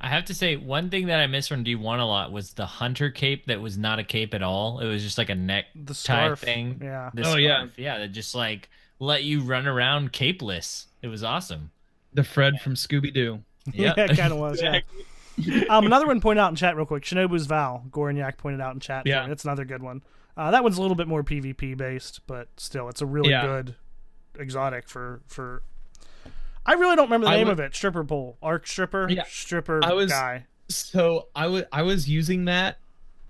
I have to say, one thing that I missed from D1 a lot was the hunter cape that was not a cape at all. It was just like a neck tie thing. Yeah. The scarf, yeah, that just like let you run around capeless. It was awesome. The Fred from Scooby-Doo. Yeah, it kind of was, yeah. Another one pointed out in chat real quick. Shinobu's Vow. Gorniak pointed out in chat. Yeah. It's another good one. That one's a little bit more PvP based, but still, it's a really good exotic for I really don't remember the name of it. Stripper pole. Arc stripper? Yeah. Stripper guy. So I was using that.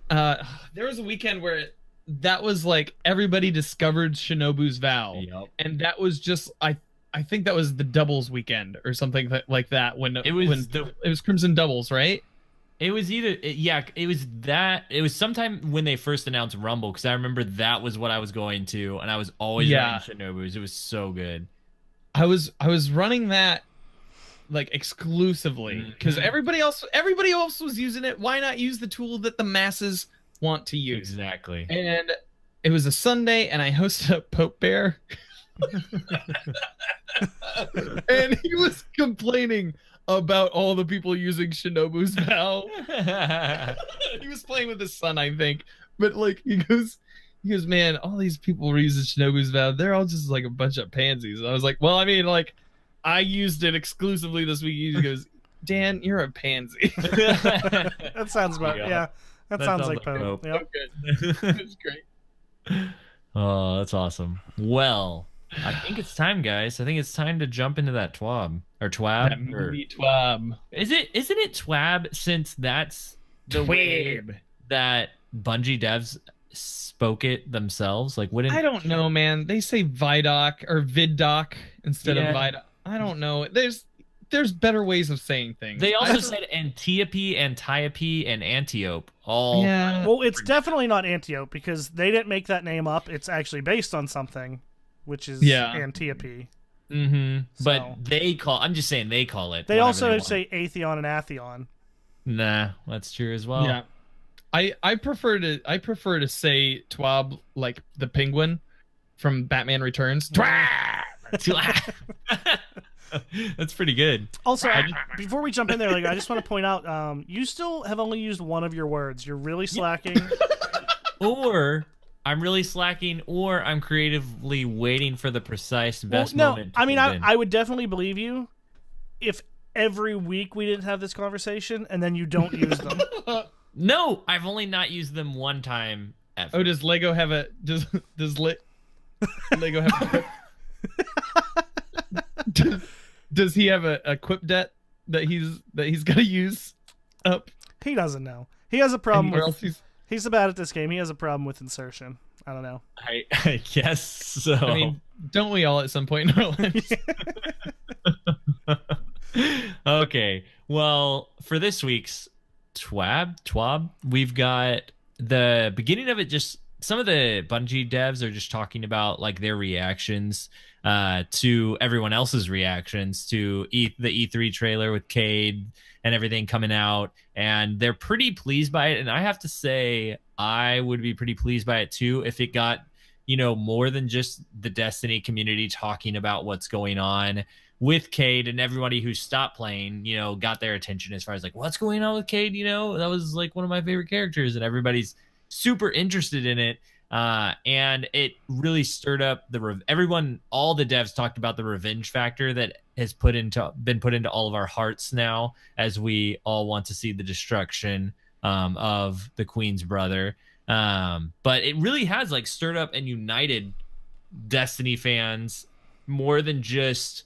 There was a weekend where that was like everybody discovered Shinobu's Vow. Yep. And that was just I think that was the doubles weekend or something like that when it was Crimson Doubles, right? It was it was sometime when they first announced Rumble, because I remember that was what I was going to, and I was always running Shinobu's. It was so good. I was running that like exclusively because everybody else was using it. Why not use the tool that the masses want to use? Exactly. And it was a Sunday, and I hosted a Pope Bear, and he was complaining about all the people using Shinobu's Vow. He was playing with his son, I think, but like he goes, "Man, all these people were using Shinobu's Vow. They're all just like a bunch of pansies." And I was like, "Well, I mean, like, I used it exclusively this week." He goes, "Dan, you're a pansy." That sounds about That sounds like Pope. Yep. Good. It's great. Oh, that's awesome. Well, I think it's time, guys. I think it's time to jump into that TWAB or TWAB. That movie TWAB. Isn't it TWAB, since that's the way that Bungie devs spoke it themselves? Like, wouldn't I don't know, man. They say Vidoc or Viddoc instead of Vidoc. I don't know. There's better ways of saying things. They also said Antiope, Antiope, and Antiope. All well, it's definitely not Antiope because they didn't make that name up. It's actually based on something, which is Antiope. Mm-hmm. So, but they call. I'm just saying they call it. They also say Atheon and Atheon. Nah, that's true as well. Yeah. I prefer to say TWAB like the penguin from Batman Returns. TWAB. That's pretty good. Also, before we jump in there, like I just want to point out, you still have only used one of your words. You're really slacking. Or I'm really slacking, or I'm creatively waiting for the precise best moment. I mean, I would definitely believe you if every week we didn't have this conversation and then you don't use them. No, I've only not used them one time ever. Oh, does Lego have a Lego have a does he have a quip debt that he's got to use up? He doesn't know. He has a problem with he's bad at this game. He has a problem with insertion. I don't know. I guess so. I mean, don't we all at some point in our lives? Okay. Well, for this week's TWAB, we've got the beginning of it. Just some of the Bungie devs are just talking about like their reactions to everyone else's reactions to the E3 trailer with Cade and everything coming out, and they're pretty pleased by it. And I have to say, I would be pretty pleased by it too if it got, more than just the Destiny community talking about what's going on with Cade, and everybody who stopped playing, got their attention as far as like, what's going on with Cade? That was like one of my favorite characters, and everybody's super interested in it. And it really stirred up everyone. All the devs talked about the revenge factor that has been put into all of our hearts now, as we all want to see the destruction of the Queen's brother. But it really has like stirred up and united Destiny fans more than just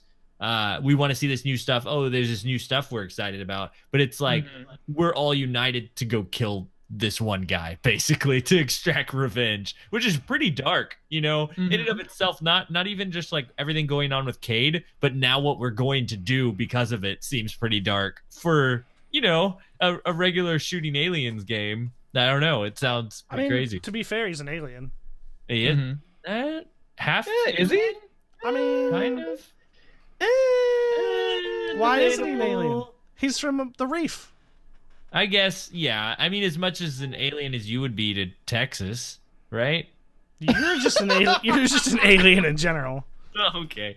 we want to see this new stuff. Oh, there's this new stuff we're excited about, but it's like we're all united to go kill this one guy, basically, to extract revenge, which is pretty dark, in and of itself. Not even just like everything going on with Cade, but now what we're going to do because of it seems pretty dark for a regular shooting aliens game. I don't know, it sounds pretty crazy. To be fair, he's an alien. He is half. Yeah, is he? I mean, kind of. Why isn't he an alien? He's from the reef. I guess, yeah. I mean, as much as an alien as you would be to Texas, right? You're just an alien. You're just an alien in general. Okay.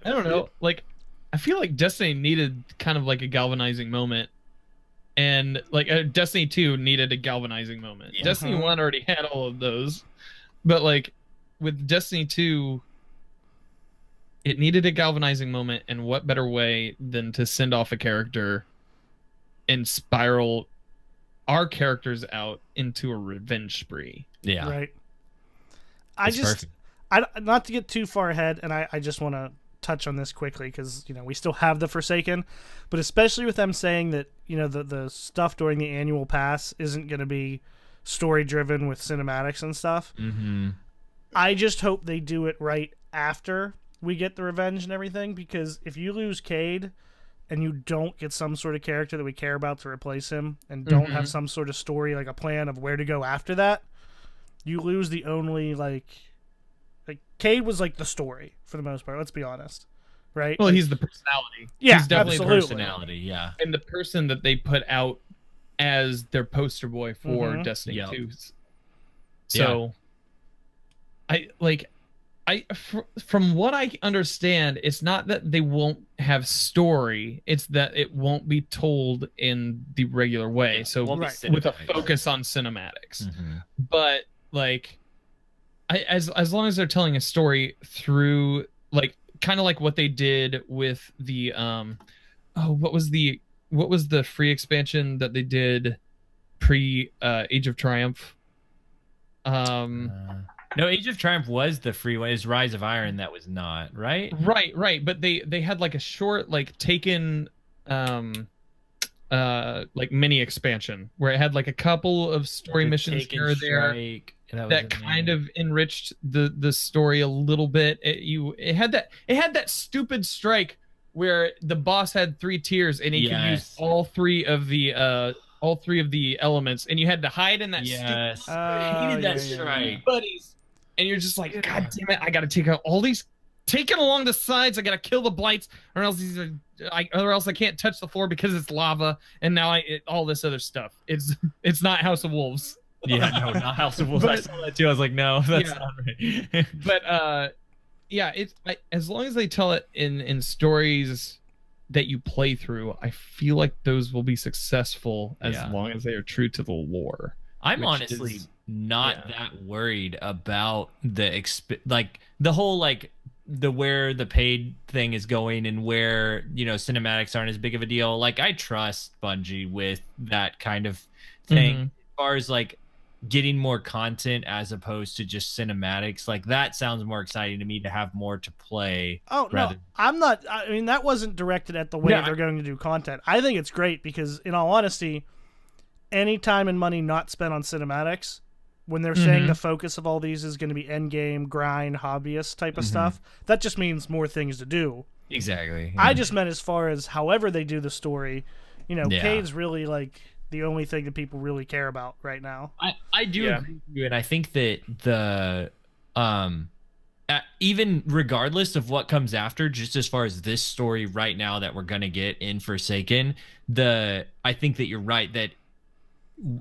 I don't know. Like, I feel like Destiny needed kind of like a galvanizing moment, and like Destiny 2 needed a galvanizing moment. Yeah. Destiny 1 already had all of those, but like with Destiny 2, it needed a galvanizing moment, and what better way than to send off a character and spiral our characters out into a revenge spree. Yeah. Right. Perfect. Not to get too far ahead, and I just want to touch on this quickly because we still have the Forsaken, but especially with them saying that the stuff during the annual pass isn't going to be story driven with cinematics and stuff. I just hope they do it right after we get the revenge and everything, because if you lose Cade and you don't get some sort of character that we care about to replace him, and don't have some sort of story, like a plan of where to go after that, you lose the only like Cade was like the story for the most part. Let's be honest, right? Well, he's the personality. Yeah, he's definitely absolutely. the Personality, yeah. and the person that they put out as their poster boy for Destiny 2. So, from what I understand, it's not that they won't have story; it's that it won't be told in the regular way. So, with a focus on cinematics. But like, as long as they're telling a story through, like, kind of like what they did with the what was the free expansion that they did pre Age of Triumph? No, Age of Triumph was the free one. It's Rise of Iron that was not, right? Right. But they had like a short, like, taken like mini expansion where it had like a couple of story missions here or there that kind of enriched the story a little bit. It had that stupid strike where the boss had 3 tiers and he could use all three of the elements, and you had to hide in that stupid hated that strike. Buddies. And you're just like, God damn it, I gotta take out all these, take it along the sides, I gotta kill the blights, or else I can't touch the floor because it's lava, and now all this other stuff. It's not House of Wolves. Yeah, no, not House of Wolves. I saw that too. I was like, no, that's not right. But as long as they tell it in stories that you play through, I feel like those will be successful as long as they are true to the lore. I'm honestly not that worried about the whole where the paid thing is going, and where cinematics aren't as big of a deal. Like, I trust Bungie with that kind of thing, as far as like getting more content as opposed to just cinematics. Like, that sounds more exciting to me, to have more to play. No, I'm not. I mean, that wasn't directed at the way they're going to do content. I think it's great because, in all honesty, any time and money not spent on cinematics, when they're saying the focus of all these is going to be end game, grind, hobbyist type of stuff, that just means more things to do. Exactly. I just meant as far as however they do the story, Cade's really like the only thing that people really care about right now. I do agree with you, and I think that even regardless of what comes after, just as far as this story right now that we're gonna get in Forsaken, I think that you're right that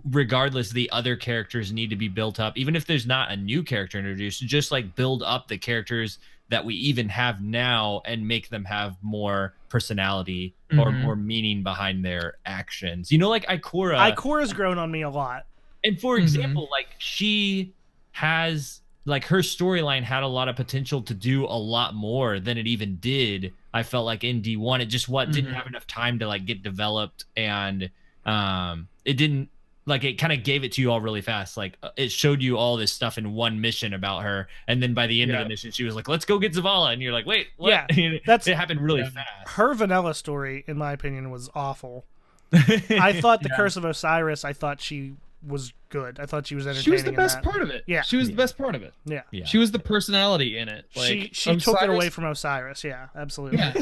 regardless, the other characters need to be built up, even if there's not a new character introduced, just like build up the characters that we even have now and make them have more personality or more meaning behind their actions. You know, like Ikora's grown on me a lot. And for example, like she has, like, her storyline had a lot of potential to do a lot more than it even did. I felt like in D1, it just didn't have enough time to like get developed, and it didn't, like, it kind of gave it to you all really fast. Like, it showed you all this stuff in one mission about her, and then by the end of the mission, she was like, "Let's go get Zavala," and you're like, "Wait, what?" Yeah, it happened really fast. Her vanilla story, in my opinion, was awful. I thought the Curse of Osiris, I thought she was good. I thought she was entertaining. She was the best part of it. Yeah, she was the best part of it. Yeah, she was the personality in it. Like, she took it away from Osiris. Yeah, absolutely. Yeah.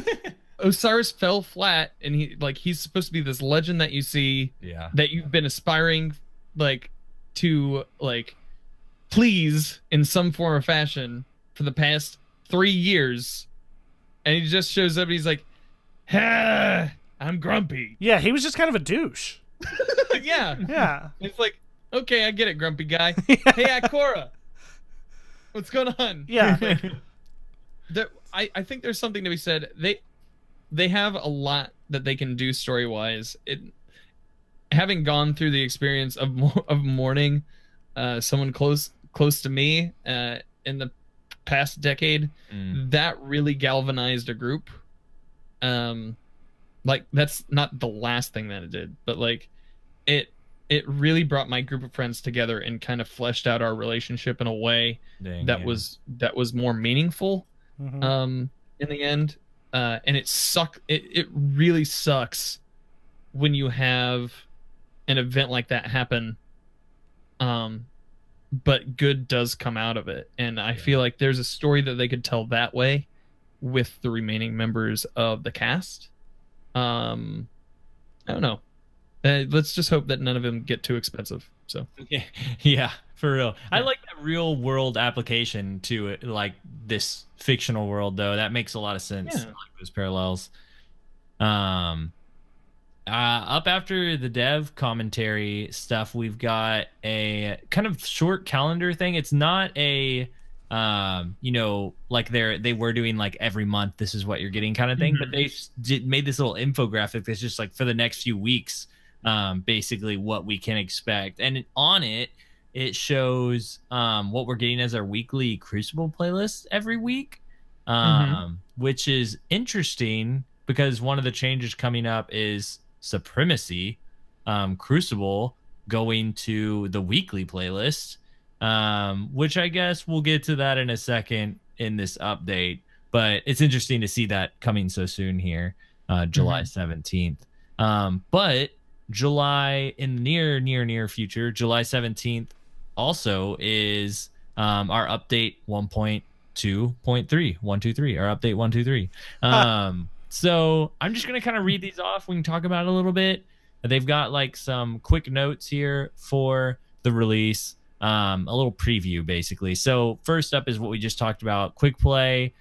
Osiris fell flat, and he's supposed to be this legend that you see, that you've been aspiring, like, to, like, please in some form or fashion for the past 3 years, and he just shows up and he's like, "Ha, I'm grumpy." Yeah, he was just kind of a douche. Yeah. It's like, okay, I get it, grumpy guy. Hey, Ikora, what's going on? Yeah. I think there's something to be said. They have a lot that they can do story-wise. Having gone through the experience of mourning someone close to me in the past decade, that really galvanized a group. Like, that's not the last thing that it did, but like it really brought my group of friends together and kind of fleshed out our relationship in a way that was more meaningful in the end. And it really sucks when you have an event like that happen, but good does come out of it, and I feel like there's a story that they could tell that way with the remaining members of the cast. I don't know. Let's just hope that none of them get too expensive. So yeah, for real. I like that real world application to it, like this fictional world, though. That makes a lot of sense. I like those parallels. Up after the dev commentary stuff, we've got a kind of short calendar thing. It's not a like they were doing like every month this is what you're getting kind of thing, but they made this little infographic that's just like for the next few weeks, basically what we can expect, and on it shows what we're getting as our weekly Crucible playlist every week, which is interesting because one of the changes coming up is Supremacy, Crucible going to the weekly playlist, which I guess we'll get to that in a second in this update, but it's interesting to see that coming so soon here, July 17th. But July, in the near future, July 17th also is our update 1.2.3, 123, our update 123. So I'm just gonna kind of read these off. We can talk about it a little bit. They've got like some quick notes here for the release, a little preview basically. So first up is what we just talked about. Quick play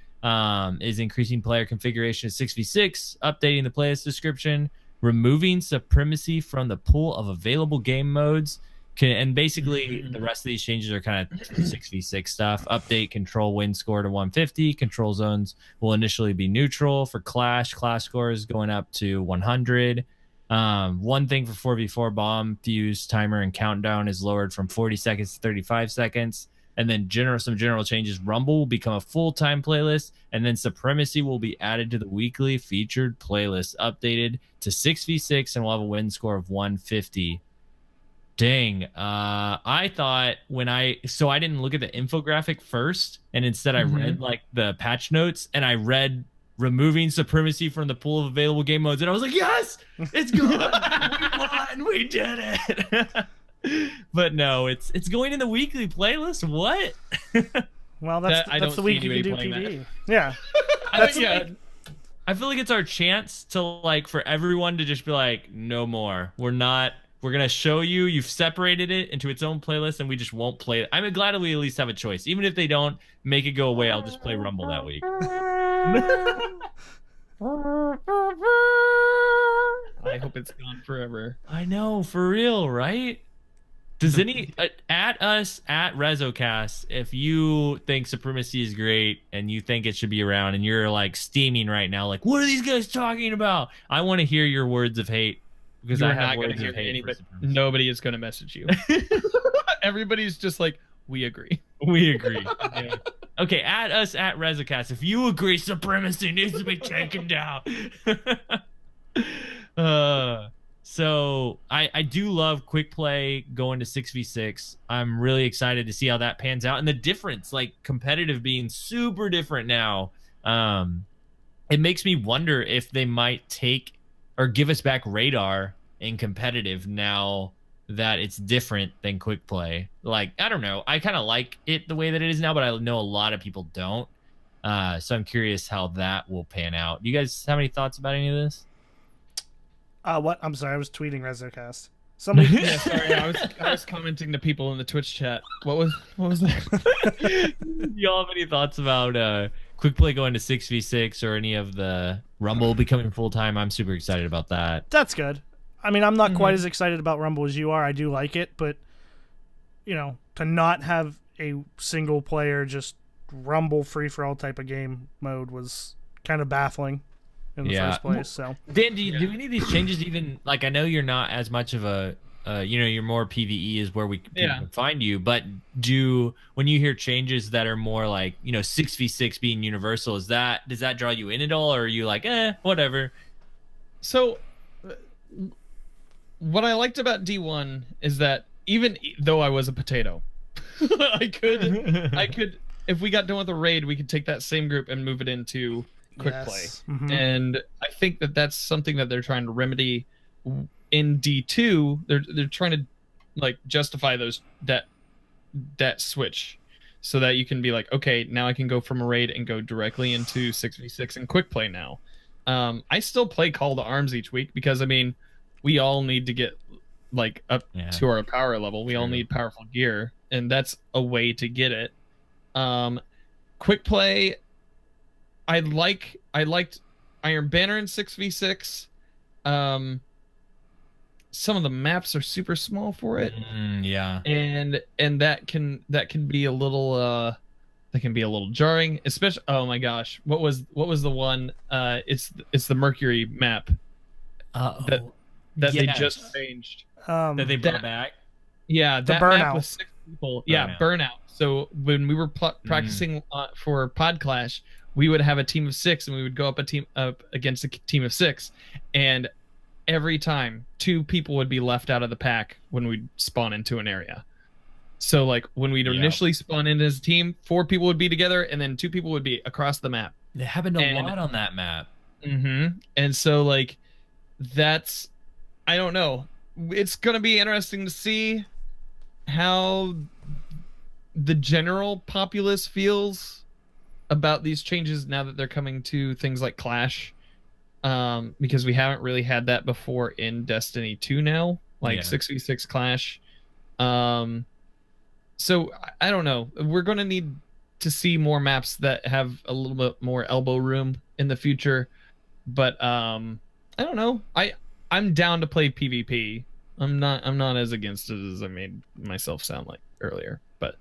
is increasing player configuration to 6v6, updating the playlist description, removing Supremacy from the pool of available game modes. And basically the rest of these changes are kind of 6v6 stuff. Update control win score to 150. Control zones will initially be neutral. For clash scores going up to 100. One thing for 4v4, bomb fuse timer and countdown is lowered from 40 seconds to 35 seconds. And then some general changes. Rumble will become a full-time playlist, and then Supremacy will be added to the weekly featured playlist, updated to 6v6, and will have a win score of 150. Dang. I thought I didn't look at the infographic first, and instead I read like the patch notes, and I read removing Supremacy from the pool of available game modes, and I was like, yes, it's good. We won. We did it. But no, it's going in the weekly playlist. What? Well, that's the week you can do PD. Yeah. I feel like it's our chance to, like, for everyone to just be like, no more. We're not We're gonna show you. You've separated it into its own playlist, and we just won't play it. I'm glad we at least have a choice. Even if they don't make it go away, I'll just play Rumble that week. I hope it's gone forever. I know, for real, right? Does any at us at REZOcast, if you think Supremacy is great and you think it should be around, and you're like steaming right now, like, what are these guys talking about? I want to hear your words of hate, because I have words of hate. Anybody, nobody is going to message you. Everybody's just like, we agree. We agree. Yeah. Okay, at us at REZOcast, if you agree Supremacy needs to be taken down. So I do love quick play going to 6v6. I'm really excited to see how that pans out, and the difference, like competitive being super different now. It makes me wonder if they might take or give us back radar in competitive now that it's different than quick play. Like, I don't know. I kind of like it the way that it is now, but I know a lot of people don't. So I'm curious how that will pan out. Do you guys have any thoughts about any of this? What? I'm sorry, I was tweeting REZOcast. Somebody. Yeah, sorry, I was commenting to people in the Twitch chat. What was that? Do y'all have any thoughts about quick play going to 6v6 or any of the Rumble becoming full time? I'm super excited about that. That's good. I mean, I'm not quite as excited about Rumble as you are. I do like it, but to not have a single player just Rumble free for all type of game mode was kind of baffling in the first place. So, Dan, do any of these changes even, like, I know you're not as much of a you're more PvE is where people can find you, but when you hear changes that are more like 6v6 being universal, does that draw you in at all, or are you like whatever? So what I liked about D1 is that even though I was a potato, I could if we got done with a raid, we could take that same group and move it into quick play. Mm-hmm. And I think that that's something that they're trying to remedy in D2. They're trying to like justify that switch so that you can be like, okay, now I can go from a raid and go directly into 6v6 and quick play now. I still play Call to Arms each week because, I mean, we all need to get like up to our power level. We all need powerful gear, and that's a way to get it. Quick play, I liked Iron Banner in 6v6. Some of the maps are super small for it. And that can be a little jarring, especially, oh my gosh, what was the one, it's the Mercury map that they just changed, that they brought back. Yeah, that map with 6 people. Burnout. So when we were practicing for Pod Clash, we would have a team of 6, and we would go up against a team of 6, and every time 2 people would be left out of the pack when we spawn into an area. So like when we'd initially spawn in as a team, 4 people would be together, and then 2 people would be across the map. It happened a lot on that map. Mm-hmm. And so like that's, I don't know. It's gonna be interesting to see how the general populace feels about these changes now that they're coming to things like Clash. Because we haven't really had that before in Destiny 2 now, like 6v6 Clash. So I don't know. We're going to need to see more maps that have a little bit more elbow room in the future. But I don't know. I'm down to play PvP. I'm not as against it as I made myself sound like earlier. But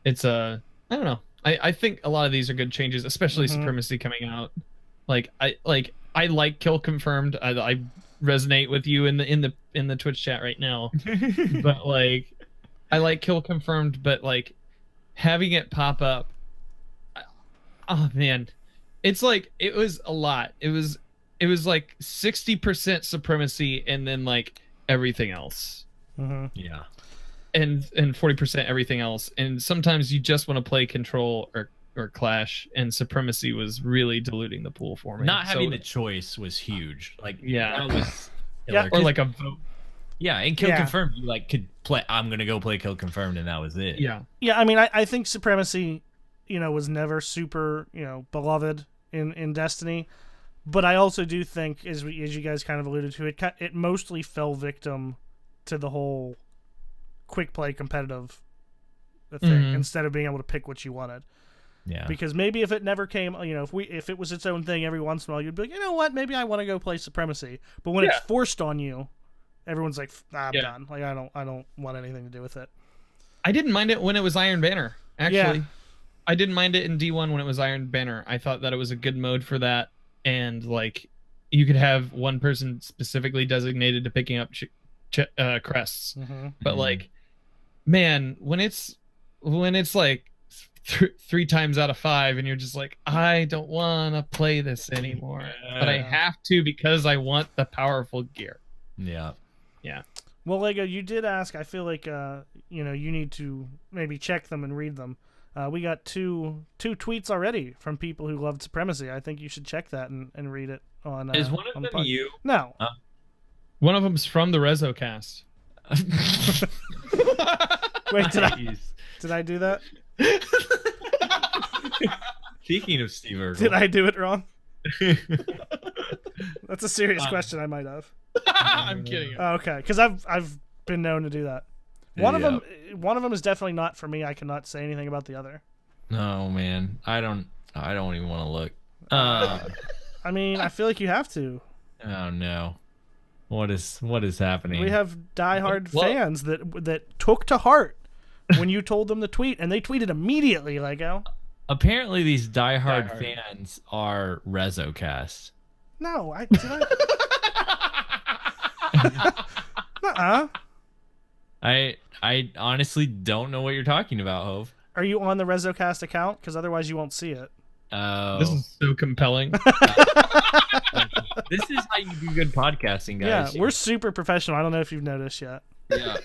it's I don't know. I think a lot of these are good changes, especially Supremacy coming out. I like Kill Confirmed. I resonate with you in the Twitch chat right now. But like, I like Kill Confirmed, but like having it pop up, oh man, it's like, it was a lot. It was like 60% Supremacy and then like everything else. Yeah. And 40% everything else. And sometimes you just want to play Control or Clash, and Supremacy was really diluting the pool for me. Not having the choice was huge. Like, that was or like a vote. Yeah, and Kill Confirmed, you like could play, I'm gonna go play Kill Confirmed, and that was it. Yeah, I mean, I think Supremacy, was never super, beloved in Destiny, but I also do think, as you guys kind of alluded to, it mostly fell victim to the whole quick play competitive thing instead of being able to pick what you wanted. Yeah. Because maybe if it never came, if it was its own thing every once in a while, you'd be like, you know what, maybe I want to go play Supremacy. But when it's forced on you, everyone's like, I'm done. Like I don't want anything to do with it. I didn't mind it when it was Iron Banner. Actually, Yeah. I didn't mind it in D1 when it was Iron Banner. I thought that it was a good mode for that, and like you could have one person specifically designated to picking up crests. But like, man, when it's like 3 times out of 5 and you're just like, I don't want to play this anymore, but I have to because I want the powerful gear. Yeah. Well, Lego, you did ask. I feel like you need to maybe check them and read them. We got two tweets already from people who loved Supremacy. I think you should check that and read it on. Is one of them you? No. One of them's from the REZOcast. Wait, did I do that? Speaking of Steve Urkel. Did I do it wrong? That's a serious question. I might have. I'm kidding. Oh, okay, because I've been known to do that. One of them is definitely not for me. I cannot say anything about the other. No, man, I don't even want to look. I mean, I feel like you have to. Oh no, what is happening? We have diehard fans that took to heart when you told them to tweet, and they tweeted immediately. Lego. Apparently, these diehard fans are REZOcast. No, nuh-uh. I honestly don't know what you're talking about, Hove. Are you on the REZOcast account? Because otherwise you won't see it. Oh. This is so compelling. This is how you do good podcasting, guys. Yeah, we're super professional. I don't know if you've noticed yet. Yeah,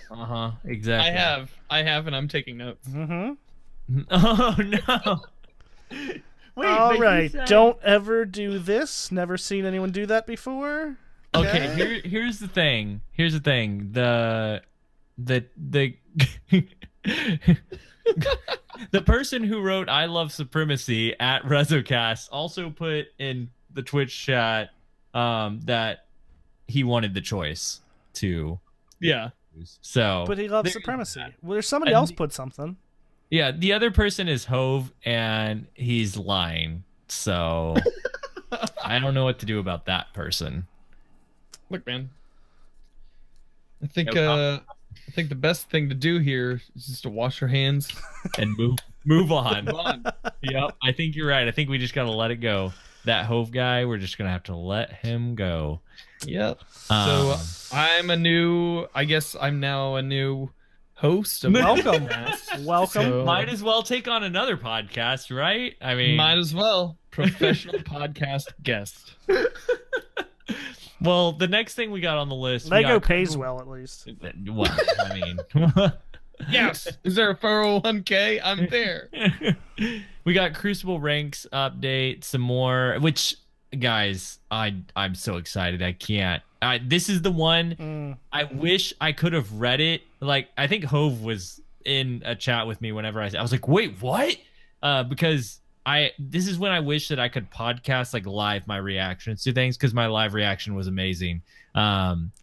exactly. I have, and I'm taking notes. Oh, no. Wait, all right, don't ever do this. Never seen anyone do that before. Okay, here's the thing. The the person who wrote "I love Supremacy" at REZOcast also put in the Twitch chat that he wanted the choice to. Yeah. So. But he loves Supremacy. Well, there's somebody else put something. Yeah, the other person is Hove, and he's lying. So I don't know what to do about that person. Look, man. I think the best thing to do here is just to wash your hands and move on. Yep, I think you're right. I think we just gotta let it go. That Hove guy, we're just gonna have to let him go. Yep. So I guess I'm now a new host. Welcome. So, might as well take on another podcast, right? I mean, might as well. Professional podcast guest. Well, the next thing we got on the list, Lego pays well, at least. Well, I mean, yes. Is there a 401k? I'm there. We got Crucible ranks update, some more. Which, guys, I'm so excited. I can't. This is the one. I wish I could have read it. Like, I think Hove was in a chat with me whenever I was like, wait, what? Because this is when I wish that I could podcast like live my reactions to things, because my live reaction was amazing.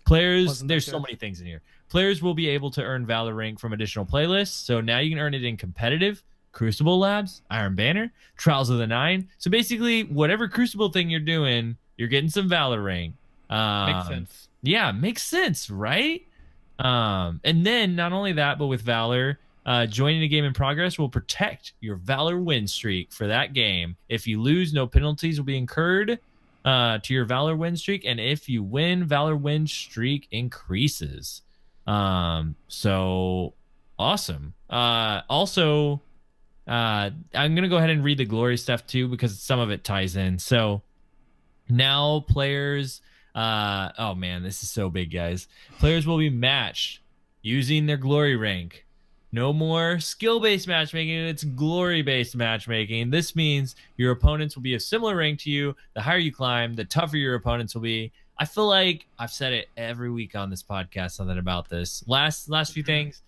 Players, there's so many things in here. Players will be able to earn Valor rank from additional playlists. So now you can earn it in competitive, Crucible Labs, Iron Banner, Trials of the Nine. So basically, whatever Crucible thing you're doing, you're getting some Valor rank. Makes sense. Yeah, makes sense, right? And then not only that, but with Valor, joining a game in progress will protect your Valor win streak for that game. If you lose, no penalties will be incurred to your Valor win streak, and if you win, Valor win streak increases. So awesome. Also, I'm gonna go ahead and read the glory stuff too, because some of it ties in. So now players, oh man, this is so big, guys. Players will be matched using their glory rank. No more skill-based matchmaking, it's glory-based matchmaking. This means your opponents will be of similar rank to you. The higher you climb, the tougher your opponents will be. I feel like I've said it every week on this podcast, something about this. Last few things.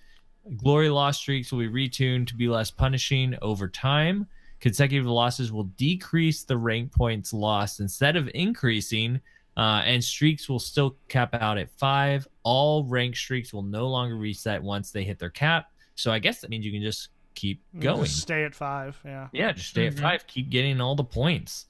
Glory loss streaks will be retuned to be less punishing over time. Consecutive losses will decrease the rank points lost instead of increasing. and streaks will still cap out at 5. All rank streaks will no longer reset once they hit their cap. So I guess that means you can just keep going. Just stay at 5. Yeah. Yeah, just stay at 5. Keep getting all the points.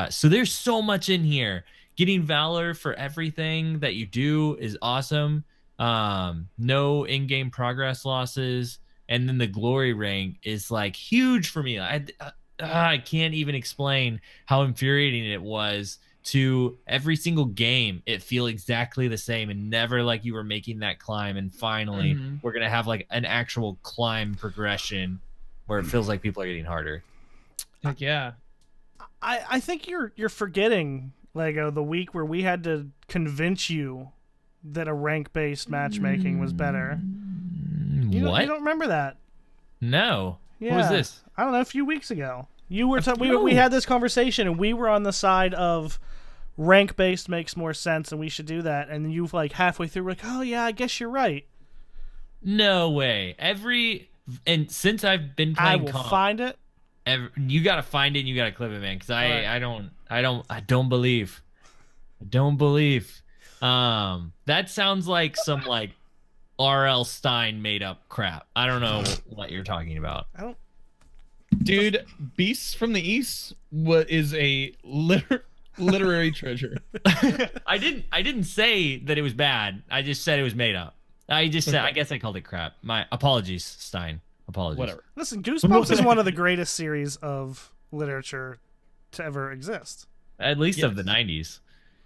So there's so much in here. Getting Valor for everything that you do is awesome. No in-game progress losses. And then the glory rank is like huge for me. I can't even explain how infuriating it was to every single game it feel exactly the same and never like you were making that climb, and finally we're gonna have like an actual climb progression where it feels like people are getting harder. Heck yeah. I think you're forgetting, Lego, the week where we had to convince you that a rank-based matchmaking was better. What? You don't remember that? No. Yeah. What was this? I don't know, a few weeks ago. You were we had this conversation, and we were on the side of rank-based makes more sense, and we should do that. And then you, like, halfway through, were like, oh, yeah, I guess you're right. No way. And since I've been playing I will find it. You gotta find it and you gotta clip it, man, because I don't believe. That sounds like some like R.L. Stein made up crap. I don't know what you're talking about. Dude, Beasts from the East is a literary treasure. I didn't say that it was bad. I just said it was made up. I just said, I guess I called it crap. My apologies, Stein. Apologies. Whatever. Listen, Goosebumps is one of the greatest series of literature to ever exist. At least of the 90s.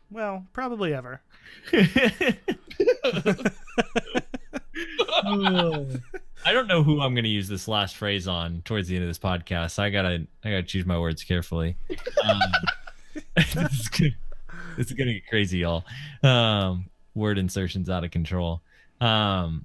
Well, probably ever. I don't know who I'm going to use this last phrase on towards the end of this podcast. I gotta choose my words carefully. This is gonna get crazy, y'all. Word insertions out of control. I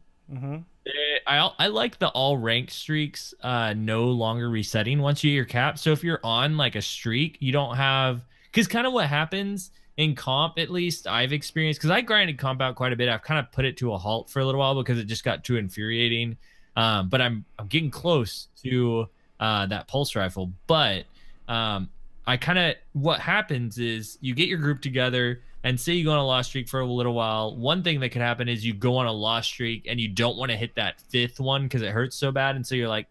like the all rank streaks no longer resetting once you hit your cap. So if you're on like a streak, you don't have, because kind of what happens in comp, at least I've experienced, because I grinded comp out quite a bit. I've kind of put it to a halt for a little while because it just got too infuriating. But I'm getting close to that pulse rifle. But what happens is you get your group together and say you go on a lost streak for a little while. One thing that could happen is you go on a lost streak and you don't want to hit that 5th one because it hurts so bad. And so you're like,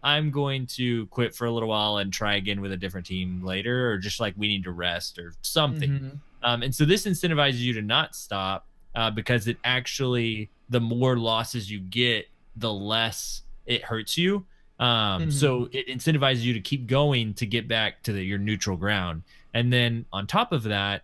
I'm going to quit for a little while and try again with a different team later, or just like we need to rest or something. And so this incentivizes you to not stop because it actually, the more losses you get, the less it hurts you. So it incentivizes you to keep going to get back to your neutral ground. And then on top of that,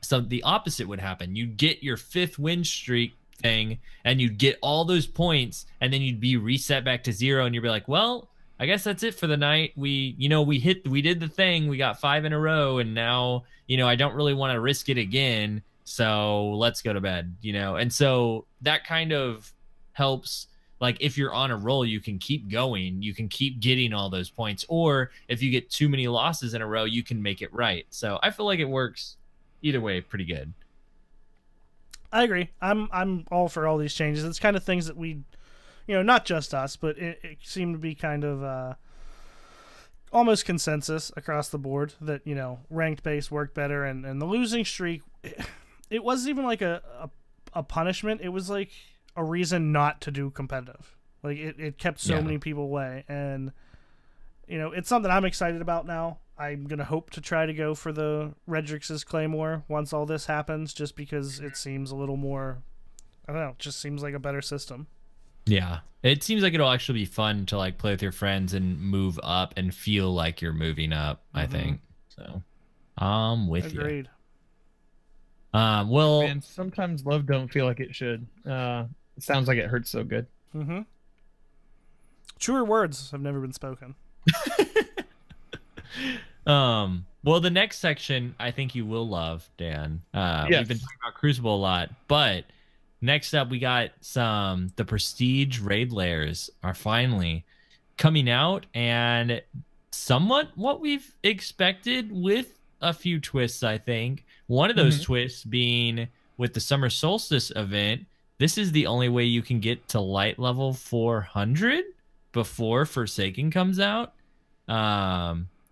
so the opposite would happen. You'd get your 5th win streak thing and you'd get all those points, and then you'd be reset back to 0, and you'd be like, well, I guess that's it for the night. We did the thing. We got 5 in a row, and now, I don't really want to risk it again. So let's go to bed, And so that kind of helps. Like if you're on a roll, you can keep going. You can keep getting all those points. Or if you get too many losses in a row, you can make it right. So I feel like it works either way pretty good. I agree. I'm all for all these changes. It's kind of things that we, not just us, but it seemed to be kind of almost consensus across the board that, ranked base worked better, and the losing streak, it wasn't even like a punishment. It was like a reason not to do competitive. Like it kept so many people away, and it's something I'm excited about now. I'm gonna hope to try to go for the Redrix's Claymore once all this happens, just because it seems a little more, I don't know, it just seems like a better system. Yeah, it seems like it'll actually be fun to like play with your friends and move up and feel like you're moving up. I think so. I'm with you. Agreed. Well, man, sometimes love don't feel like it should. It sounds like it hurts so good. Truer words have never been spoken. Well, the next section I think you will love, Dan. We've been talking about Crucible a lot, but next up we got the Prestige raid layers are finally coming out, and somewhat what we've expected with a few twists, I think. One of those twists being with the Summer Solstice event, this is the only way you can get to light level 400 before Forsaken comes out.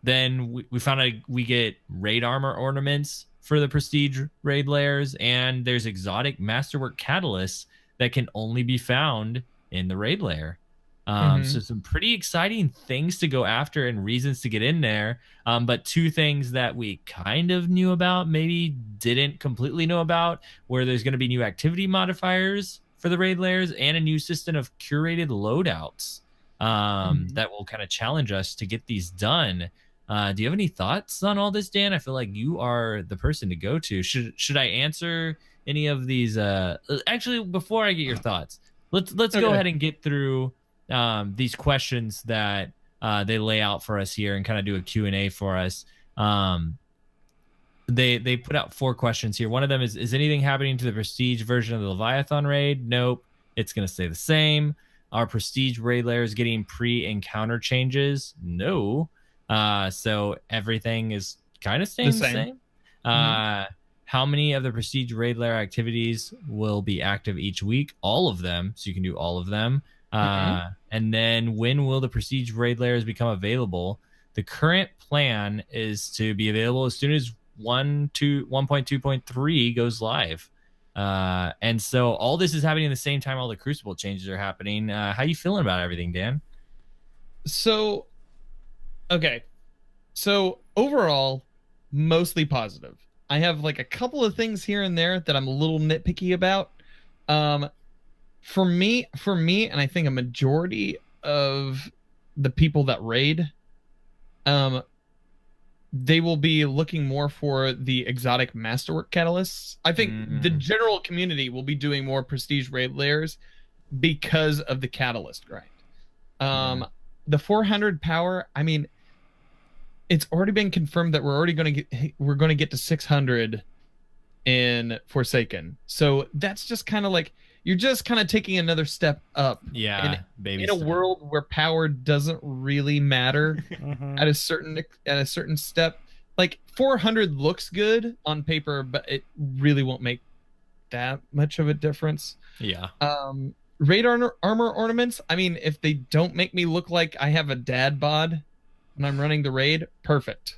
Then we found out we get raid armor ornaments for the prestige raid layers, and there's exotic masterwork catalysts that can only be found in the raid layer. So some pretty exciting things to go after and reasons to get in there. But two things that we kind of knew about, maybe didn't completely know about, where there's going to be new activity modifiers for the raid layers and a new system of curated loadouts that will kind of challenge us to get these done. Do you have any thoughts on all this, Dan? I feel like you are the person to go to. Should I answer any of these? Actually, before I get your thoughts, let's go ahead and get through these questions that they lay out for us here and kind of do a Q&A for us. They put out 4 questions here. One of them is anything happening to the prestige version of the Leviathan raid? Nope, it's going to stay the same. Are prestige raid layers getting pre-encounter changes? No. So everything is kind of staying the same. How many of the prestige raid layer activities will be active each week? All of them, so you can do all of them. And then when will the prestige raid layers become available? The current plan is to be available as soon as 1.2.3 goes live. And so all this is happening at the same time all the Crucible changes are happening. How you feeling about everything, Dan? So overall, mostly positive. I have like a couple of things here and there that I'm a little nitpicky about. For me, and I think a majority of the people that raid, they will be looking more for the exotic masterwork catalysts. I think the general community will be doing more prestige raid layers because of the catalyst grind. The 400 power, I mean, it's already been confirmed that we're going to get to 600 in Forsaken. So that's just kind of like, you're just kind of taking another step up. Yeah, baby. In a world where power doesn't really matter at a certain step, like 400 looks good on paper, but it really won't make that much of a difference. Yeah. Raid armor ornaments. I mean, if they don't make me look like I have a dad bod when I'm running the raid, perfect.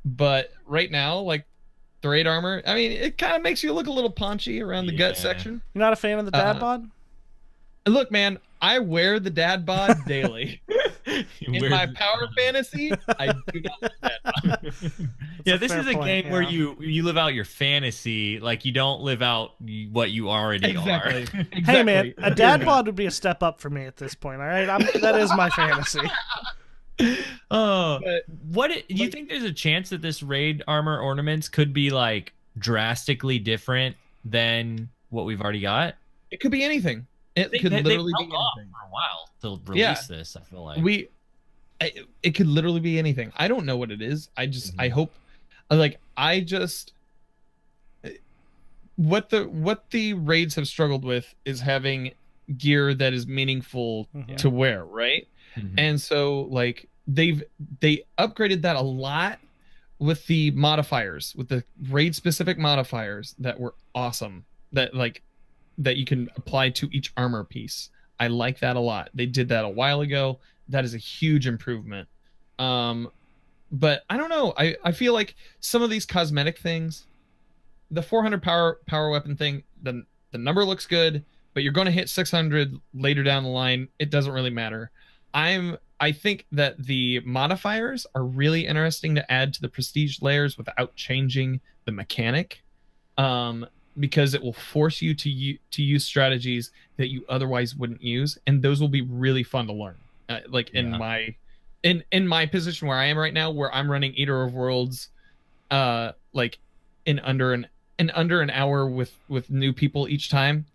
But right now, like, the raid armor, I mean, it kind of makes you look a little paunchy around the gut section. You're not a fan of the dad bod? Look, man, I wear the dad bod daily. In my power fantasy, I do not wear dad bod. Yeah, this is a game where you live out your fantasy, like you don't live out what you already are. Exactly. Hey, man, a dad bod would be a step up for me at this point, all right? That is my fantasy. Oh, do you think there's a chance that this raid armor ornaments could be like drastically different than what we've already got? It could be anything. It could literally be anything. For a while to release this. I feel like it could literally be anything. I don't know what it is. I hope, like, what the raids have struggled with is having gear that is meaningful to wear, right? And so, like, they upgraded that a lot with the modifiers, with the raid specific modifiers that were awesome, that you can apply to each armor piece. I like that a lot. They did that a while ago. That is a huge improvement. But I don't know. I feel like some of these cosmetic things, the 400 power weapon thing, the number looks good, but you're going to hit 600 later down the line. It doesn't really matter. I think that the modifiers are really interesting to add to the prestige layers without changing the mechanic, because it will force you to use strategies that you otherwise wouldn't use, and those will be really fun to learn. In my position where I am right now, where I'm running Eater of Worlds, like in under an hour with new people each time.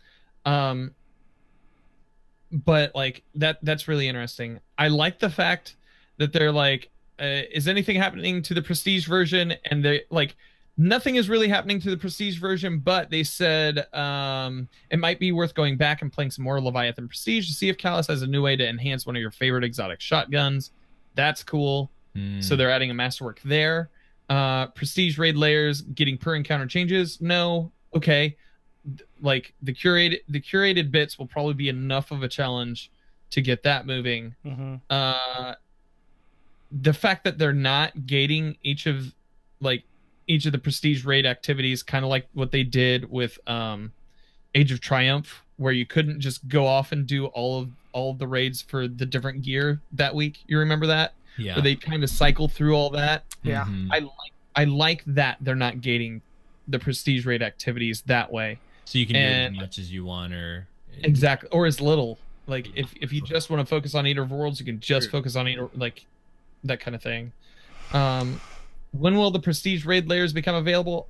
But like that's really interesting. I like the fact that they're like, is anything happening to the prestige version? And they like, nothing is really happening to the prestige version, but they said it might be worth going back and playing some more Leviathan Prestige to see if Callus has a new way to enhance one of your favorite exotic shotguns. That's cool. So they're adding a masterwork there. Prestige raid layers getting per encounter changes. No. Okay. Like the curated bits will probably be enough of a challenge to get that moving. The fact that they're not gating each each of the prestige raid activities, kind of like what they did with Age of Triumph, where you couldn't just go off and do all of the raids for the different gear that week. You remember that? Yeah. Where they kind of cycle through all that. Yeah. I like that they're not gating the prestige raid activities that way. So you can do as much as you want, or exactly, or as little. Like if you just want to focus on Eater of Worlds, you can just focus on Eater, like that kind of thing. When will the prestige raid layers become available?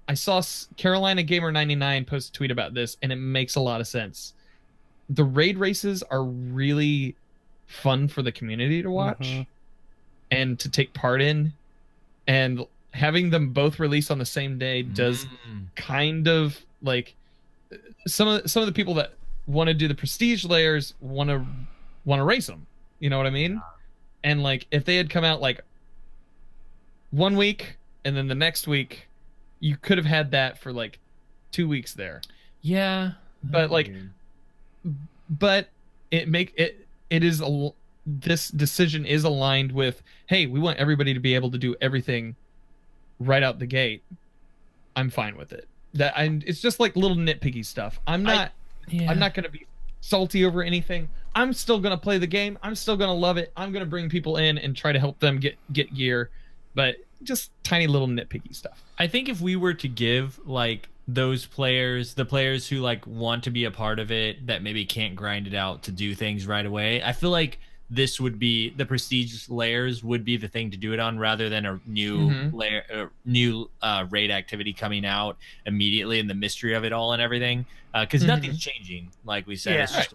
I saw Carolina Gamer 99 post a tweet about this, and it makes a lot of sense. The raid races are really fun for the community to watch and to take part in, and having them both release on the same day does kind of like some of the people that want to do the prestige layers want to race them. You know what I mean? And like if they had come out like 1 week and then the next week, you could have had that for like 2 weeks there. Yeah, but like, but this decision is aligned with, hey, we want everybody to be able to do everything right out the gate. I'm fine with it. It's just like little nitpicky stuff. I'm not going to be salty over anything. I'm still going to play the game. I'm still going to love it. I'm going to bring people in and try to help them get gear, but just tiny little nitpicky stuff. I think if we were to give like those players, the players who like want to be a part of it that maybe can't grind it out to do things right away, I feel like this would be the prestige layers would be the thing to do it on, rather than a new layer, raid activity coming out immediately and the mystery of it all and everything. Because nothing's changing, like we said. It's just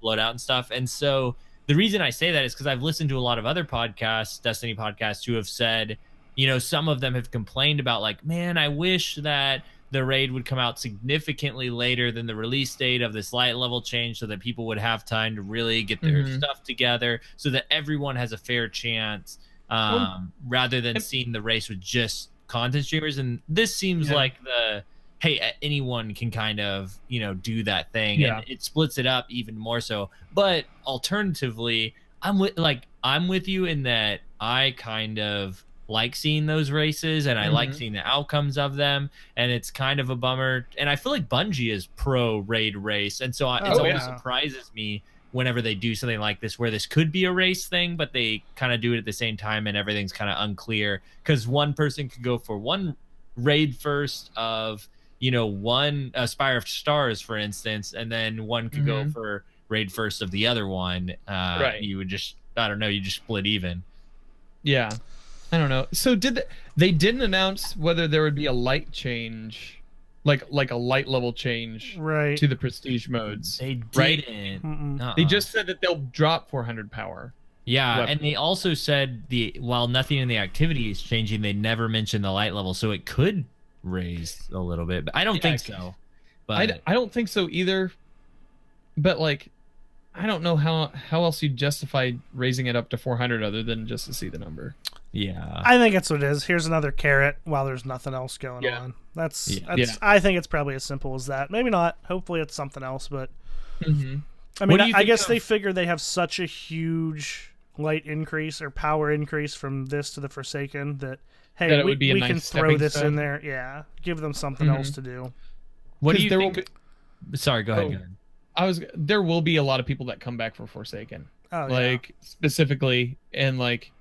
loadout and stuff. And so the reason I say that is because I've listened to a lot of other podcasts, Destiny podcasts, who have said, you know, some of them have complained about like, man, I wish that the raid would come out significantly later than the release date of this light level change, so that people would have time to really get their stuff together, so that everyone has a fair chance, rather than seeing the race with just content streamers. And this seems like the, hey, anyone can kind of, you know, do that thing, and it splits it up even more so. But alternatively, I'm with you in that I kind of like seeing those races, and I like seeing the outcomes of them, and it's kind of a bummer. And I feel like Bungie is pro raid race, and so it always surprises me whenever they do something like this, where this could be a race thing, but they kind of do it at the same time, and everything's kind of unclear, because one person could go for one raid first of, you know, one Spire of Stars, for instance, and then one could go for raid first of the other one. You would just, I don't know, you just split even. Yeah. I don't know. So they didn't announce whether there would be a light change, like a light level change to the prestige modes. They didn't. They just said that they'll drop 400 power. Yeah, and they also said while nothing in the activity is changing, they never mentioned the light level, so it could raise a little bit. But I don't think so. But I don't think so either. But like, I don't know how else you'd justify raising it up to 400 other than just to see the number. Yeah, I think that's what it is. Here's another carrot while there's nothing else going on. That's I think it's probably as simple as that. Maybe not. Hopefully it's something else. But I mean, I guess they figure they have such a huge light increase or power increase from this to the Forsaken that, hey, that we nice can throw this in there. Yeah, give them something else to do. What do you think? Sorry, go ahead. There will be a lot of people that come back for Forsaken, specifically, and like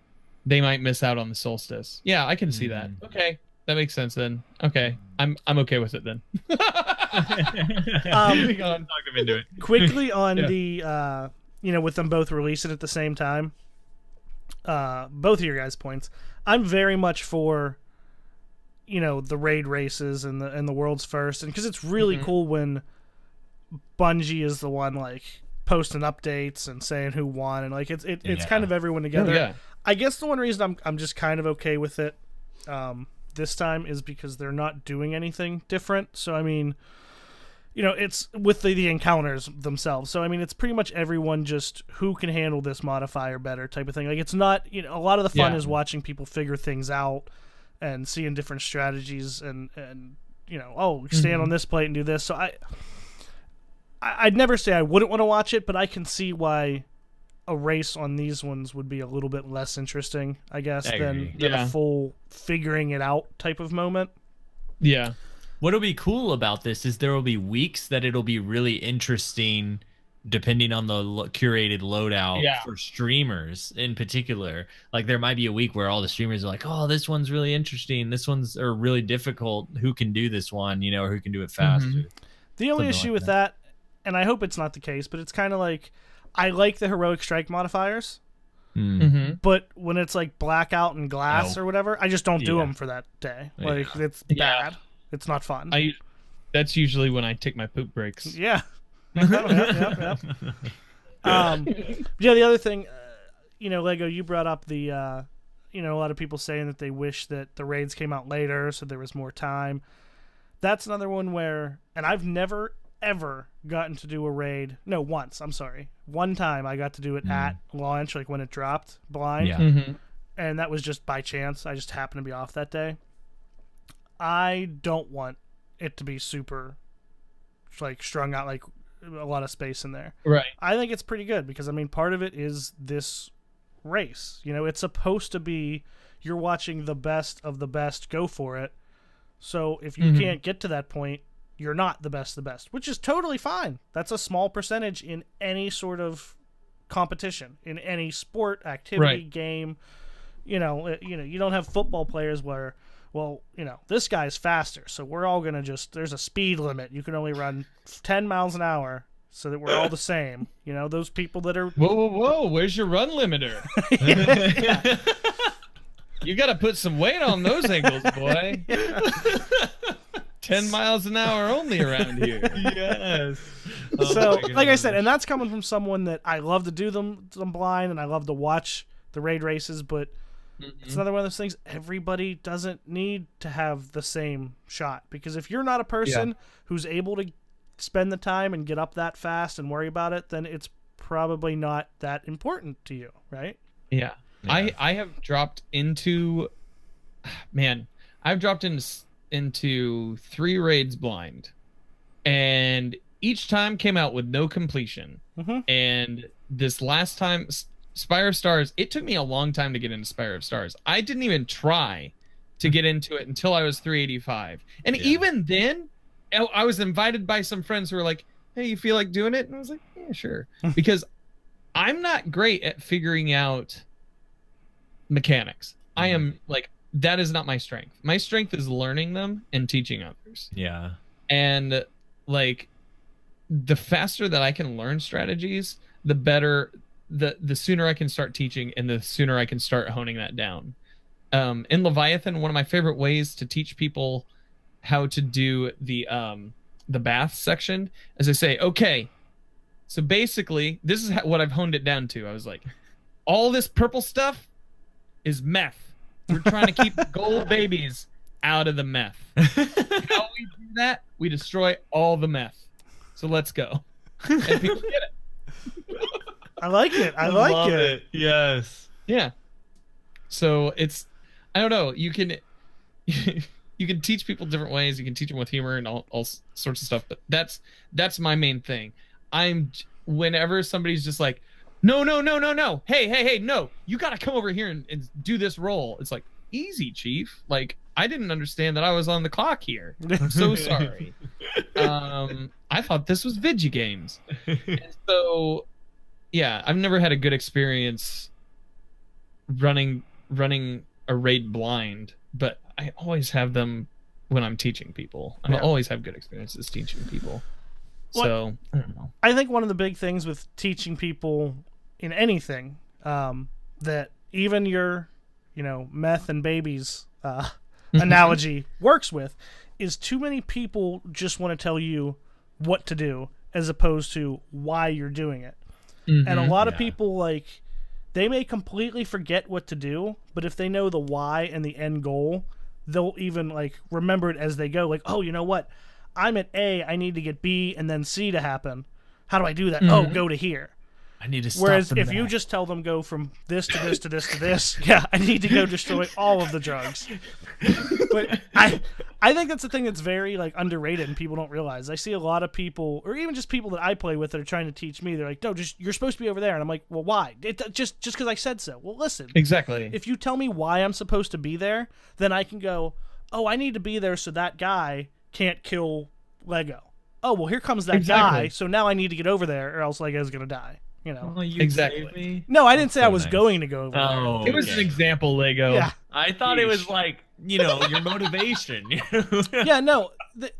they might miss out on the solstice. Yeah, I can see that. Okay, that makes sense then. Okay, I'm okay with it then. Talk them into it. Quickly on the with them both releasing at the same time. Both of your guys' points. I'm very much for, the raid races and the world's first, and because it's really cool when Bungie is the one like posting updates and saying who won, and like it's kind of everyone together. Yeah. I guess the one reason I'm just kind of okay with it this time is because they're not doing anything different. So I mean, it's with the encounters themselves. So I mean, it's pretty much everyone just who can handle this modifier better type of thing. Like it's not, a lot of the fun is watching people figure things out and seeing different strategies and stand on this plate and do this. So I'd never say I wouldn't want to watch it, but I can see why a race on these ones would be a little bit less interesting, I guess, than Yeah. a full figuring it out type of moment. Yeah. What'll be cool about this is there will be weeks that it'll be really interesting depending on the curated loadout for streamers in particular. Like there might be a week where all the streamers are like, oh, this one's really interesting. This one's really difficult. Who can do this one, or who can do it faster? Mm-hmm. The only issue with that, and I hope it's not the case, but it's kind of like, I like the heroic strike modifiers, but when it's like blackout and glass or whatever, I just don't do them for that day. Like it's bad. It's not fun. That's usually when I take my poop breaks. Yeah. Yep. The other thing, Lego, you brought up the, a lot of people saying that they wish that the raids came out later so there was more time. That's another one where, and I've never ever gotten to do a raid. No, once. I'm sorry. One time I got to do it at launch, like when it dropped blind. Yeah. And that was just by chance. I just happened to be off that day. I don't want it to be super, like, strung out, like a lot of space in there. Right. I think it's pretty good because, I mean, part of it is this race. It's supposed to be you're watching the best of the best go for it. So if you can't get to that point, you're not the best of the best, which is totally fine. That's a small percentage in any sort of competition, in any sport, activity, game. You don't have football players where, well, this guy's faster, so we're all going to there's a speed limit. You can only run 10 miles an hour so that we're all the same. Those people that are... Whoa, where's your run limiter? You got to put some weight on those ankles, boy. 10 miles an hour only around here. Yes. So, like I said, and that's coming from someone that I love to do them blind, and I love to watch the raid races, but it's another one of those things. Everybody doesn't need to have the same shot, because if you're not a person who's able to spend the time and get up that fast and worry about it, then it's probably not that important to you, right? Yeah. I have dropped into, I've dropped into 3 raids blind, and each time came out with no completion. And this last time, Spire of Stars, it took me a long time to get into Spire of Stars. I didn't even try to get into it until I was 385. And even then, I was invited by some friends who were like, hey, you feel like doing it? And I was like, yeah, sure. Because I'm not great at figuring out mechanics. I am like, that is not my strength. My strength is learning them and teaching others. Yeah. And like, the faster that I can learn strategies, the better, the sooner I can start teaching, and the sooner I can start honing that down. In Leviathan, one of my favorite ways to teach people how to do the bath section is I say, okay, so basically this is what I've honed it down to. I was like, all this purple stuff is meth. We're trying to keep gold babies out of the meth. How we do that? We destroy all the meth. So let's go. And people get it. I like it. I like it. Yes. Yeah. So it's, I don't know. You can teach people different ways. You can teach them with humor and all sorts of stuff. But that's my main thing. Whenever somebody's just like, no. Hey, no. You got to come over here and do this role. It's like, easy, chief. Like, I didn't understand that I was on the clock here. I'm so sorry. I thought this was Vigi games. And so, yeah, I've never had a good experience running a raid blind, but I always have them when I'm teaching people. I always have good experiences teaching people. So, I don't know. I think one of the big things with teaching people in anything, that even your, meth and babies analogy works with, is too many people just want to tell you what to do as opposed to why you're doing it. And a lot of people, like, they may completely forget what to do, but if they know the why and the end goal, they'll even, like, remember it as they go. Like, oh, you know what? I'm at A, I need to get B and then C to happen. How do I do that? Oh, go to here. I need to stop Whereas the if you meth. just tell them go from this to this to this to this, yeah, I need to go destroy all of the drugs. But I think that's the thing that's very like underrated and people don't realize. I see a lot of people, or even just people that I play with that are trying to teach me. They're like, no, just you're supposed to be over there, and I'm like, well, why? Just because I said so. Well, listen, Exactly. if you tell me why I'm supposed to be there, then I can go, oh, I need to be there so that guy can't kill Lego. Oh, well, here comes that guy, so now I need to get over there, or else Lego's gonna die. You know. Oh, you Exactly. saved me? No, I didn't say so I was nice. going to go over there. Oh, It was an okay. example, Lego. Yeah. I thought it was like, you know, your motivation. Yeah, no,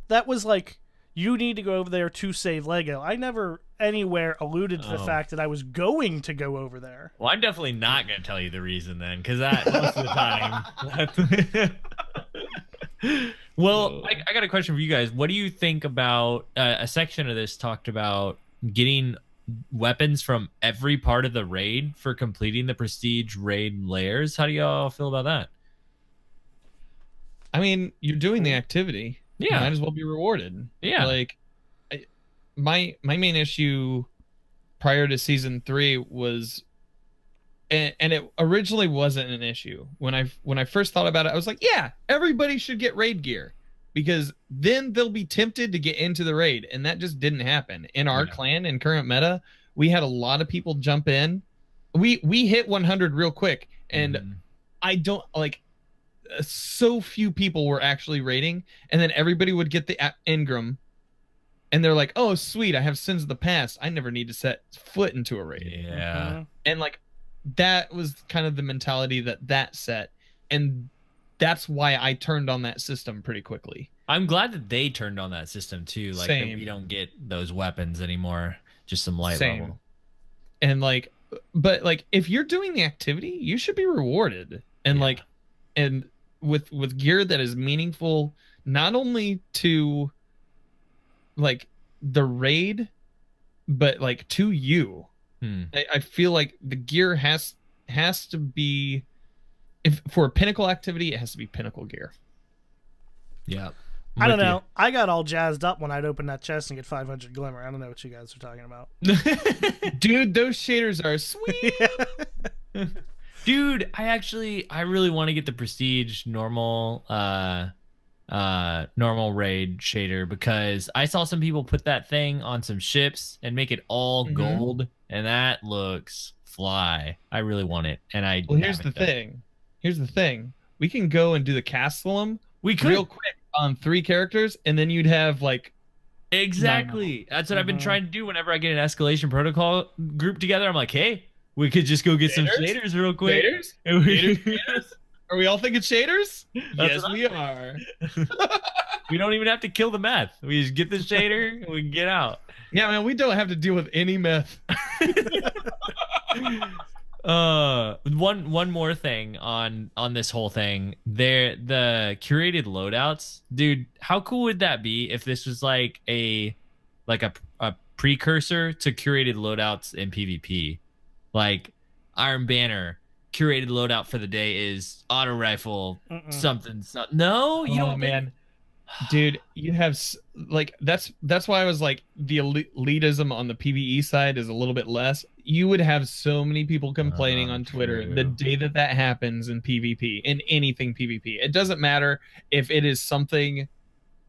that was like, you need to go over there to save Lego. I never anywhere alluded to the fact that I was going to go over there. Well, I'm definitely not going to tell you the reason then, because that most of the time. Well, I got a question for you guys. What do you think about a section of this talked about getting weapons from every part of the raid for completing the prestige raid layers? How do y'all feel about that? I mean, you're doing the activity. Yeah. You might as well be rewarded. Yeah. Like, my main issue prior to season 3 was, and it originally wasn't an issue. When I first thought about it, I was like, yeah, everybody should get raid gear, because then they'll be tempted to get into the raid, and that just didn't happen. In our clan in current meta, we had a lot of people jump in. We hit 100 real quick, and I don't like. So few people were actually raiding, and then everybody would get the Ingram, and they're like, oh sweet, I have sins of the past, I never need to set foot into a raid. Yeah. And like, that was kind of the mentality that set, and that's why I turned on that system pretty quickly. I'm glad that they turned on that system too. Like, that we don't get those weapons anymore, just some light level. And like, but like, if you're doing the activity, you should be rewarded. And like, and with gear that is meaningful, not only to like the raid, but like to you. I feel like the gear has to be, if for a pinnacle activity, it has to be pinnacle gear. Yeah. I don't know. I got all jazzed up when I'd open that chest and get 500 glimmer. I don't know what you guys are talking about. Dude, those shaders are sweet. Dude, I really want to get the prestige normal normal raid shader, because I saw some people put that thing on some ships and make it all gold, and that looks fly. I really want it, and here's the thing. We can go and do the castle real quick on 3 characters, and then you'd have like exactly. That's what I've been trying to do whenever I get an escalation protocol group together. I'm like, hey, we could just go get some shaders real quick. Shaders? Are we all thinking shaders? Yes, we are. We don't even have to kill the meth. We just get the shader and we can get out. Yeah, man, we don't have to deal with any meth. One more thing on this whole thing. The curated loadouts, dude. How cool would that be if this was like a precursor to curated loadouts in PvP? Like Iron Banner, curated loadout for the day is auto rifle something. No, you don't, man. Dude, you have like that's why I was like, the elitism on the PvE side is a little bit less. You would have so many people complaining on Twitter the day that happens in PvP, in anything PvP. It doesn't matter if it is something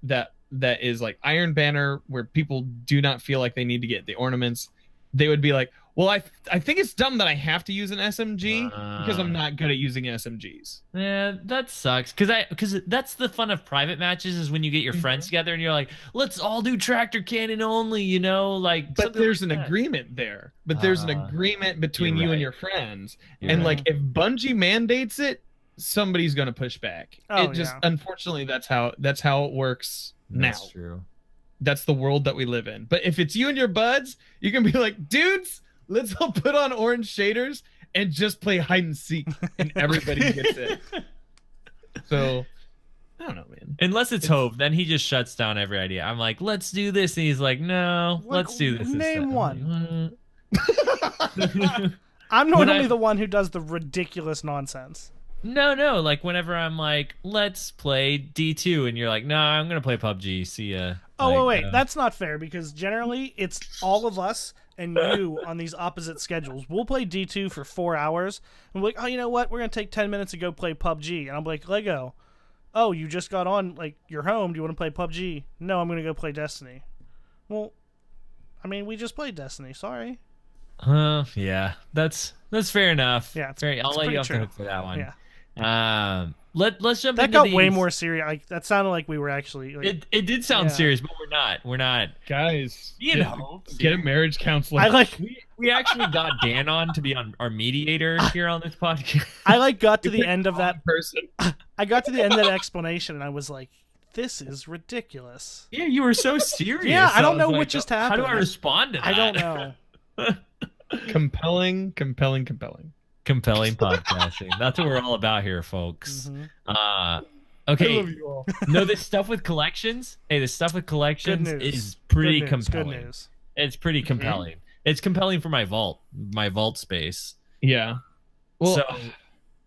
that is like Iron Banner, where people do not feel like they need to get the ornaments. They would be like, well, I think it's dumb that I have to use an SMG because I'm not good at using SMGs. Yeah, that sucks. Because that's the fun of private matches, is when you get your friends together and you're like, let's all do tractor cannon only, you know, like. But there's an agreement there. But there's an agreement between you and your friends, and like, if Bungie mandates it, somebody's gonna push back. Unfortunately, that's how it works now. That's true. That's the world that we live in. But if it's you and your buds, you can be like, dudes, let's all put on orange shaders and just play hide and seek, and everybody gets it. So, I don't know, man. Unless it's Hope, then he just shuts down every idea. I'm like, let's do this, and he's like, no, let's do this. Name one. I'm normally the one who does the ridiculous nonsense. No. Like whenever I'm like, let's play D2, and you're like, nah, I'm gonna play PUBG. See ya. Oh, Like, wait, that's not fair because generally it's all of us and you on these opposite schedules. We'll play D2 for 4 hours and we're like, oh, you know what? We're going to take 10 minutes to go play PUBG. And I'm like, Lego, oh, you just got on, like, you're home. Do you want to play PUBG? No, I'm going to go play Destiny. Well, I mean, we just played Destiny. Sorry. Yeah, that's fair enough. Yeah, I'll let you off the hook for that one. Yeah. Let's jump that into got these. way more serious. Like, that sounded like we were actually. Like, it did sound serious, but we're not. We're not. Guys, Get a marriage counselor. I like. We actually got Dan on to be on our mediator here on this podcast. I like got to the end of that person. I got to the end of that explanation and I was like, this is ridiculous. Yeah, you were so serious. Yeah, I don't know was what like, just happened. How do I respond to that? I don't know. Compelling. Compelling podcasting. That's what we're all about here, folks. Mm-hmm. Okay. I love you all. No, this stuff with collections. Hey, this stuff with collections Good news. is pretty Good news. compelling. Good news. It's pretty compelling. It's compelling for my vault space. Yeah. Well, So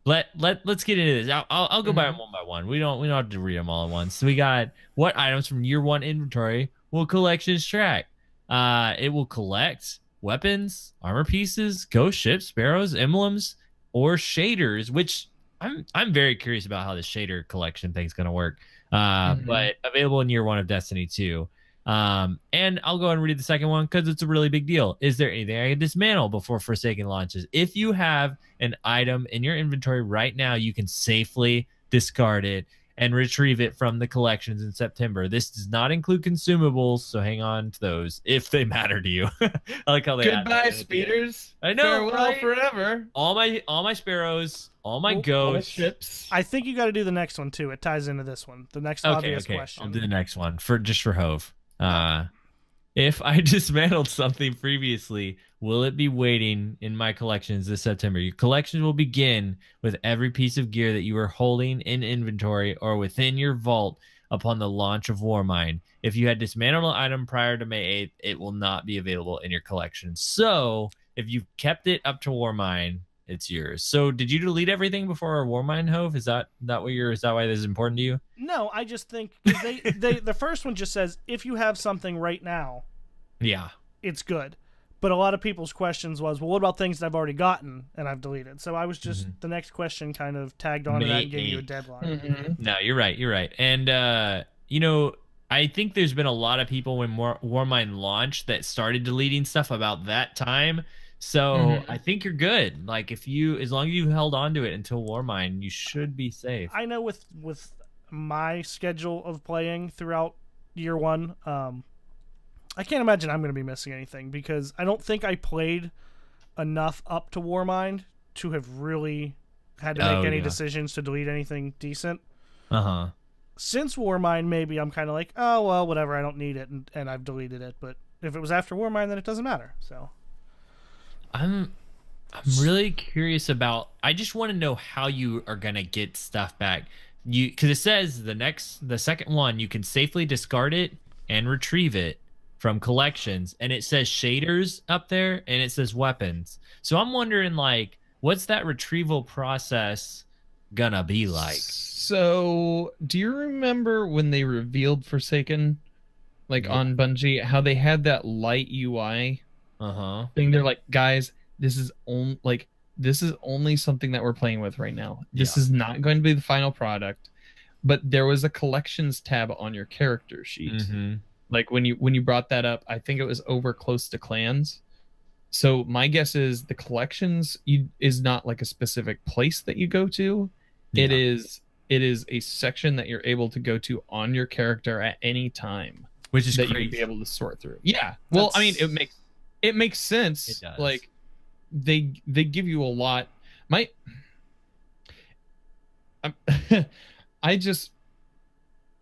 let's get into this. I'll go by one. We don't have to read them all at once. So we got what items from year one inventory will collections track. It will collect weapons, armor pieces, ghost ships, sparrows, emblems, or shaders, which I'm very curious about how the shader collection thing's gonna work. But available in year one of Destiny 2. And I'll go and read the second one because it's a really big deal. Is there anything I can dismantle before Forsaken launches? If you have an item in your inventory right now, you can safely discard it and retrieve it from the collections in September. This does not include consumables, so hang on to those if they matter to you. I like how they goodbye, speeders. I know, farewell right? forever. All my sparrows, all my All ghosts. ships. I think you got to do the next one too. It ties into this one. The next obvious question. I'll do the next one for Hove. If I dismantled something previously, will it be waiting in my collections this September? Your collections will begin with every piece of gear that you are holding in inventory or within your vault upon the launch of Warmind. If you had dismantled an item prior to May 8th, it will not be available in your collection. So if you've kept it up to Warmind, it's yours. So did you delete everything before Warmind, Hove? Is that why this is important to you? No, I just think the first one just says if you have something right now, yeah, it's good. But a lot of people's questions was, well, what about things that I've already gotten and I've deleted? So I was just the next question kind of tagged onto that and gave you a deadline. No, you're right. And I think there's been a lot of people when Warmind launched that started deleting stuff about that time. So I think you're good. Like as long as you held on to it until Warmind, you should be safe. I know with my schedule of playing throughout year one, I can't imagine I'm going to be missing anything because I don't think I played enough up to Warmind to have really had to make any decisions to delete anything decent. Since Warmind, maybe I'm kind of like, oh well, whatever, I don't need it, and I've deleted it. But if it was after Warmind, then it doesn't matter. So. I'm really curious about. I just want to know how you are gonna get stuff back. Because it says the second one you can safely discard it and retrieve it from collections, and it says shaders up there and it says weapons. So I'm wondering what's that retrieval process gonna be like? So do you remember when they revealed Forsaken, on Bungie, how they had that light UI? Thing? They're like, guys, this is only something that we're playing with right now. This is not going to be the final product. But there was a collections tab on your character sheet. Like when you brought that up, I think it was over close to clans. So my guess is the collections is not like a specific place that you go to. It is a section that you're able to go to on your character at any time, which is that crazy. you'd be able to sort through. Yeah. Well, I mean, it makes sense. It does. Like they give you a lot. I just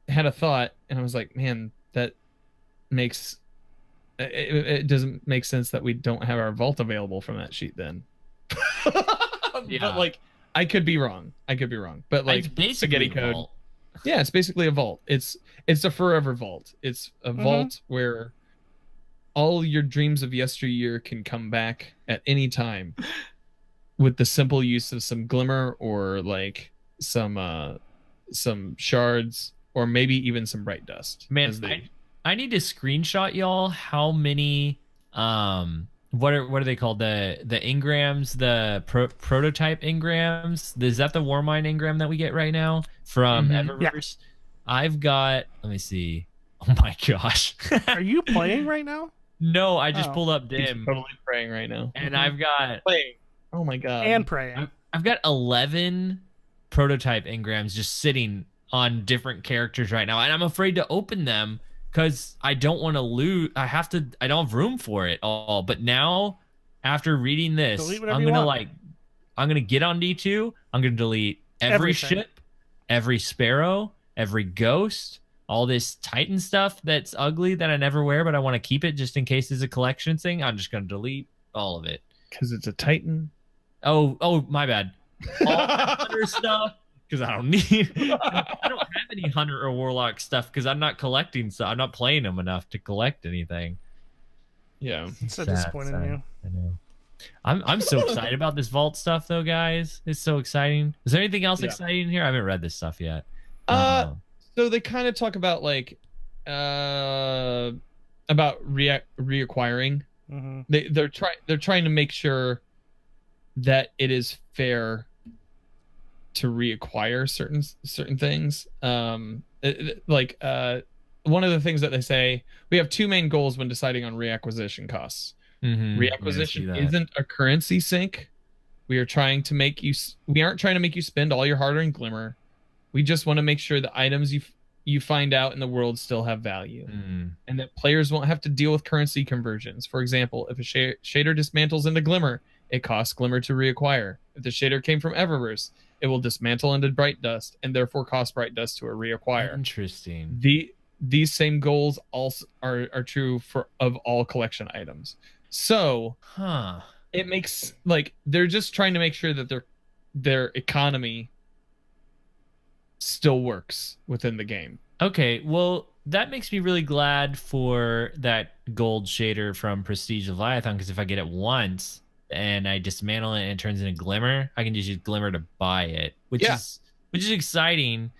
had a thought and I was like, man, that makes it doesn't make sense that we don't have our vault available from that sheet then. But I could be wrong. But it's basically spaghetti code. vault. Yeah, it's basically a vault. It's a forever vault. It's a vault where all your dreams of yesteryear can come back at any time. with the simple use of some glimmer or like some shards or maybe even some bright dust. Man, I need to screenshot y'all how many what are they called, the engrams, the prototype engrams. Is that the Warmind engram that we get right now from Eververse? I've got, let me see. Oh my gosh. Are you playing right now? No, I just pulled up He's Dim. totally praying right now. And I've got playing. Oh my god. And praying. I've got 11 prototype engrams just sitting on different characters right now, and I'm afraid to open them because I don't want to lose. I don't have room for it all. But now, after reading this, I'm gonna get on D2. I'm gonna delete every ship, every sparrow, every ghost, all this Titan stuff that's ugly that I never wear, but I want to keep it just in case it's a collection thing. I'm just gonna delete all of it because it's a Titan. Oh, my bad. All that hunter stuff, because I don't need. I don't have any hunter or warlock stuff because I'm not collecting. So I'm not playing them enough to collect anything. Yeah, it's so disappointing in you. I know. I'm so excited about this vault stuff, though, guys. It's so exciting. Is there anything else exciting here? I haven't read this stuff yet. So they kind of talk about like about reacquiring. They're trying to make sure that it is fair to reacquire certain things. One of the things that they say, we have two main goals when deciding on reacquisition costs. Reacquisition isn't a currency sink. We aren't trying to make you spend all your hard-earned glimmer. We just want to make sure the items you find out in the world still have value, and that players won't have to deal with currency conversions. For example, if a shader dismantles into glimmer, it costs glimmer to reacquire. If the shader came from Eververse, it will dismantle into bright dust and therefore cost bright dust to reacquire. Interesting. These same goals also are true of all collection items. So, it makes like they're just trying to make sure that their economy still works within the game. Okay, well, that makes me really glad for that gold shader from Prestige Leviathan, because if I get it once and I dismantle it and it turns into glimmer, I can just use glimmer to buy it, which is exciting.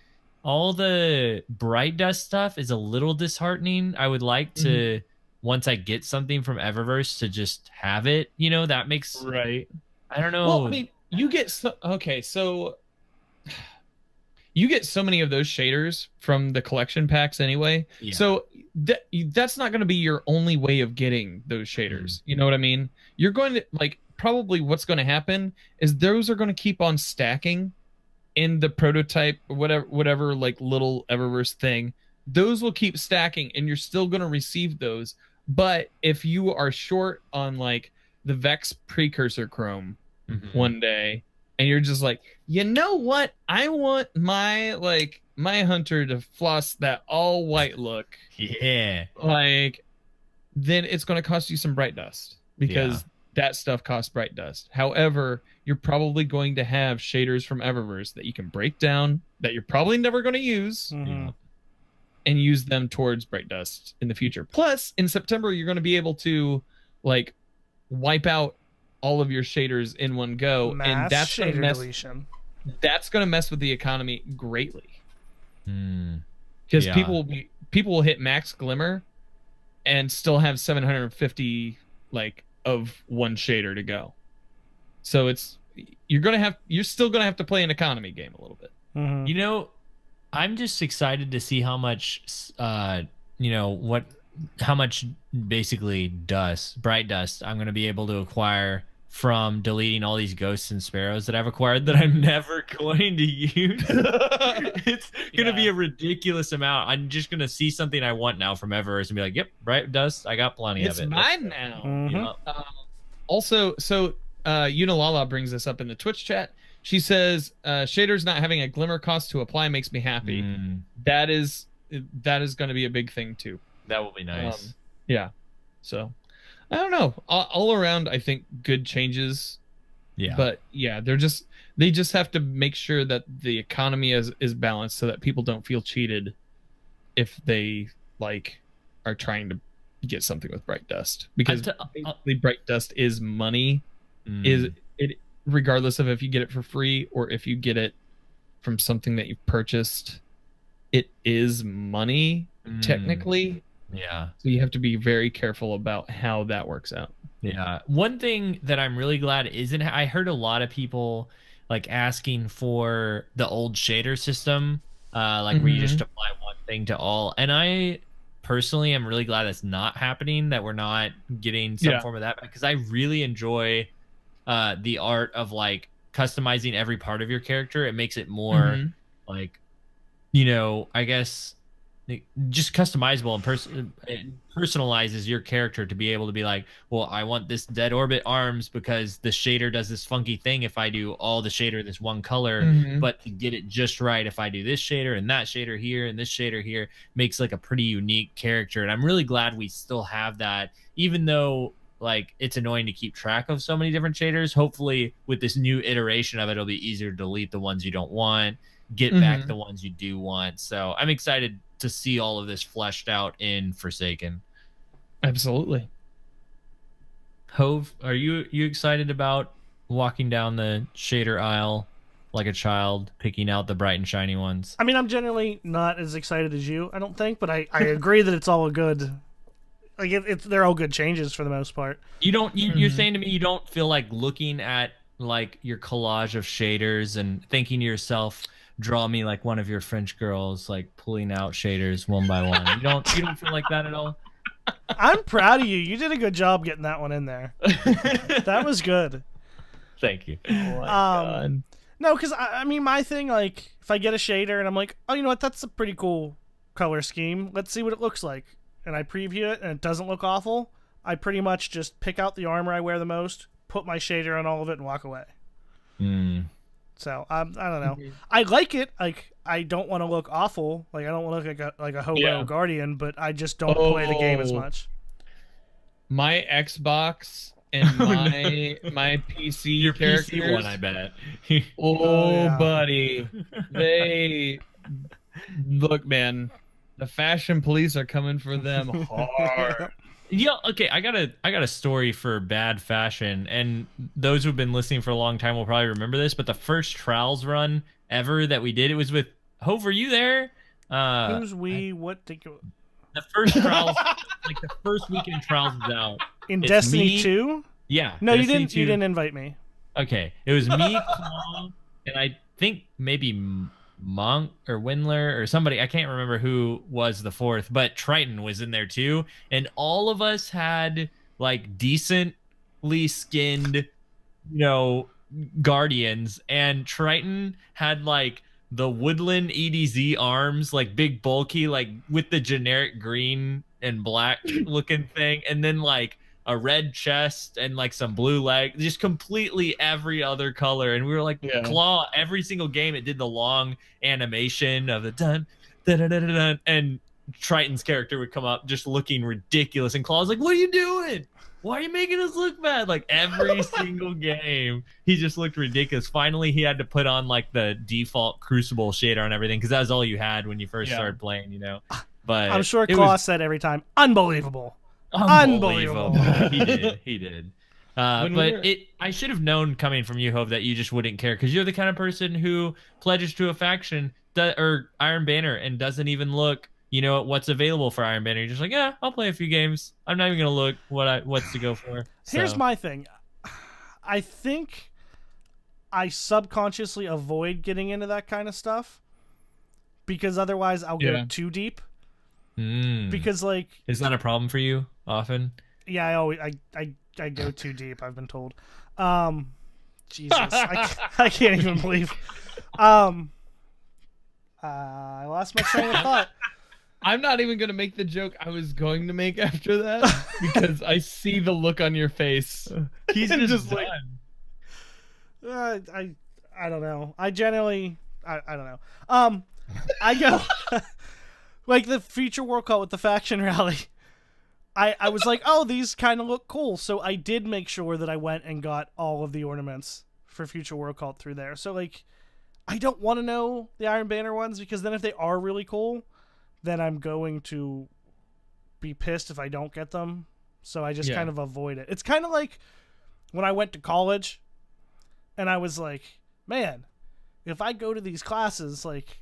All the bright dust stuff is a little disheartening. I would like to, once I get something from Eververse, to just have it. You know, that makes right. I don't know. Well, I mean, you get so you get so many of those shaders from the collection packs anyway. Yeah. So that's not going to be your only way of getting those shaders. You know what I mean? You're going to probably what's going to happen is those are going to keep on stacking in the prototype, whatever like little Eververse thing. Those will keep stacking and you're still going to receive those. But if you are short on like the Vex precursor chrome one day, and you're just like, you know what? I want my hunter to floss that all white look. Yeah. Then it's going to cost you some bright dust because that stuff costs bright dust. However, you're probably going to have shaders from Eververse that you can break down that you're probably never going to use and use them towards bright dust in the future. Plus, in September, you're going to be able to wipe out all of your shaders in one go, and that's going to mess with the economy greatly. Because people will hit max glimmer and still have 750 of one shader to go. So you're still gonna have to play an economy game a little bit. You know, I'm just excited to see how much how much basically bright dust I'm gonna be able to acquire from deleting all these ghosts and sparrows that I've acquired that I'm never going to use. It's gonna be a ridiculous amount. I'm just gonna see something I want now from Eververse and be like, yep, bright dust, I got plenty of it. It's mine now. Also, so Unilala brings this up in the Twitch chat. She says, shaders not having a glimmer cost to apply makes me happy. That is going to be a big thing too. That will be nice. So I don't know. All around, I think good changes. Yeah. But yeah, they just have to make sure that the economy is balanced so that people don't feel cheated if they are trying to get something with bright dust, because basically bright dust is money. regardless of if you get it for free or if you get it from something that you've purchased, it is money technically. Yeah. So you have to be very careful about how that works out. Yeah. One thing that I'm really glad isn't, I heard a lot of people like asking for the old shader system, like where you just apply one thing to all. And I personally am really glad that's not happening, that we're not getting some form of that, because I really enjoy the art of like customizing every part of your character. It makes it more like, you know, I guess just customizable and it personalizes your character to be able to be like, well, I want this dead orbit arms because the shader does this funky thing if I do all the shader this one color, but to get it just right, if I do this shader and that shader here and this shader here, makes like a pretty unique character. And I'm really glad we still have that, even though like it's annoying to keep track of so many different shaders. Hopefully with this new iteration of it, it'll be easier to delete the ones you don't want, get back the ones you do want. So I'm excited to see all of this fleshed out in Forsaken. Absolutely. Hove, are you excited about walking down the shader aisle like a child, picking out the bright and shiny ones? I mean, I'm generally not as excited as you, I don't think, but I agree that it's all a good, like they're all good changes for the most part. You're saying to me you don't feel like looking at like your collage of shaders and thinking to yourself, draw me like one of your French girls, like pulling out shaders one by one. You don't feel like that at all? I'm proud of you. You did a good job getting that one in there. That was good. Thank you. Oh my God. No, because I mean, my thing, like, if I get a shader and I'm like, oh, you know what, that's a pretty cool color scheme. Let's see what it looks like. And I preview it and it doesn't look awful. I pretty much just pick out the armor I wear the most, put my shader on all of it, and walk away. So I don't know. I like it. Like, I don't want to look awful. Like, I don't want to look like a hobo guardian, but I just don't play the game as much. My Xbox and my PC your characters, PC one, I bet. Buddy, they look, man. The fashion police are coming for them hard. Yeah, okay, I got a story for bad fashion, and those who've been listening for a long time will probably remember this, but the first Trials run ever that we did, it was with Hove, were you there? Who's we? What? The first Trials, like the first weekend Trials was out. In Destiny 2? Yeah. No, Destiny you didn't. 2. You didn't invite me. Okay, it was me, Claw, and I think maybe Monk or Windler or somebody, I can't remember who was the fourth, but Triton was in there too, and all of us had like decently skinned, you know, guardians, and Triton had like the woodland EDZ arms, like big bulky, like with the generic green and black looking thing, and then like a red chest and like some blue leg, just completely every other color. And we were like, Claw, every single game it did the long animation of the dun dun dun dun dun, and Triton's character would come up just looking ridiculous, and Claw's like, what are you doing? Why are you making us look bad? Like every single game he just looked ridiculous. Finally he had to put on like the default Crucible shader and everything, because that was all you had when you first started playing, you know. But I'm sure Claw said every time, unbelievable. He did. But I should have known coming from you, Hove, that you just wouldn't care, because you're the kind of person who pledges to a faction or Iron Banner and doesn't even look, you know, what's available for Iron Banner. You're just like, yeah, I'll play a few games. I'm not even gonna look what's to go for. Here's my thing. I think I subconsciously avoid getting into that kind of stuff because otherwise I'll go too deep. Because like, is that a problem for you often? Yeah, I go too deep, I've been told. Jesus, I can't even believe. I lost my train of thought. I'm not even gonna make the joke I was going to make after that because I see the look on your face. He's just like, I don't know. I generally I don't know. I go like the Future World Cup with the faction rally. I was like, oh, these kind of look cool. So I did make sure that I went and got all of the ornaments for Future World Cup through there. So like, I don't want to know the Iron Banner ones, because then if they are really cool, then I'm going to be pissed if I don't get them. So I just kind of avoid it. It's kind of like when I went to college And I was like, man, if I go to these classes, like,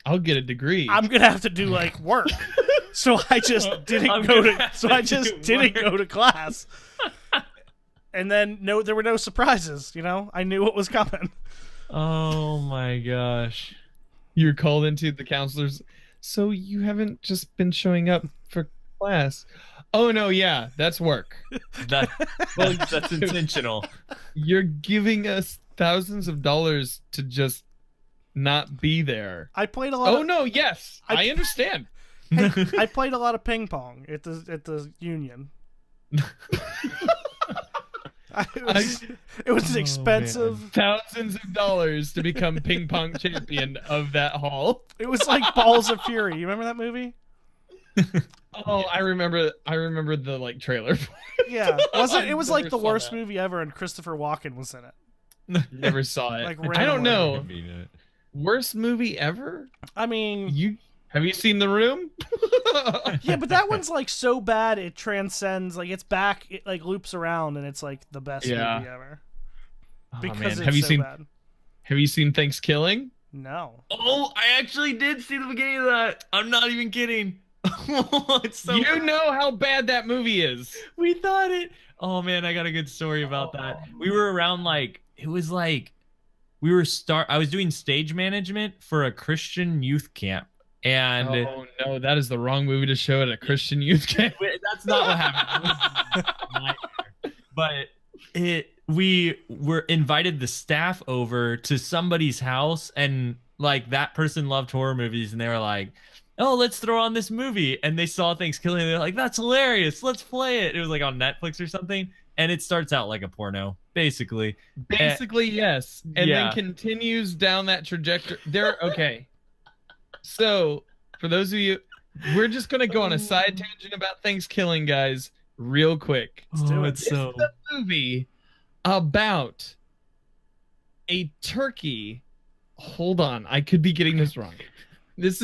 I'll get a degree. I'm gonna have to do like work. So I just didn't go to class. And then there were no surprises, you know? I knew what was coming. Oh my gosh. You're called into the counselors. So you haven't just been showing up for class. Oh no, yeah, that's work. That's intentional. You're giving us thousands of dollars to just not be there. I played a lot. Oh no, yes, I understand. I played a lot of ping pong at the union. It was expensive. Thousands of dollars to become ping pong champion of that hall. It was like Balls of Fury. You remember that movie? Oh, I remember the like trailer. Yeah, it was like the worst movie ever, and Christopher Walken was in it. Never saw it. Like, I don't know. Convenient. Worst movie ever? I mean, have you seen The Room? Yeah, but that one's like so bad it transcends. Like, it's back. It like loops around, and it's like the best movie ever. Because it's so bad. Have you seen Thanksgiving? No. Oh, I actually did see the beginning of that. I'm not even kidding. It's so you know how bad that movie is. We thought it. Oh man, I got a good story about that. We were around I was doing stage management for a Christian youth camp. And oh no, that is the wrong movie to show at a Christian youth camp. That's not what happened. But we were invited the staff over to somebody's house, and like that person loved horror movies, and they were like, oh, let's throw on this movie. And they saw Thanksgiving, and they're like, that's hilarious, let's play it. It was like on Netflix or something, and it starts out like a porno, basically. Yes, and then continues down that trajectory. Okay. So, for those of you, we're just going to go on a side tangent about Thanksgiving, guys, real quick. Let's do it. This is a movie about a turkey. Hold on, I could be getting this wrong. It's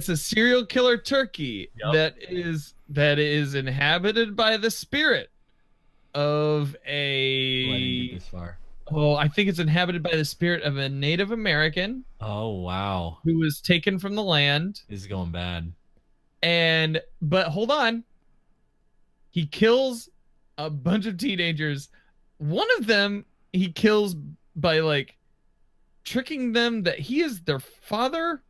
a serial killer turkey that is inhabited by the spirit of a... Letting you get this far. Oh, I think it's inhabited by the spirit of a Native American. Oh, wow. Who was taken from the land. This is going bad. But hold on. He kills a bunch of teenagers. One of them he kills by like tricking them that he is their father,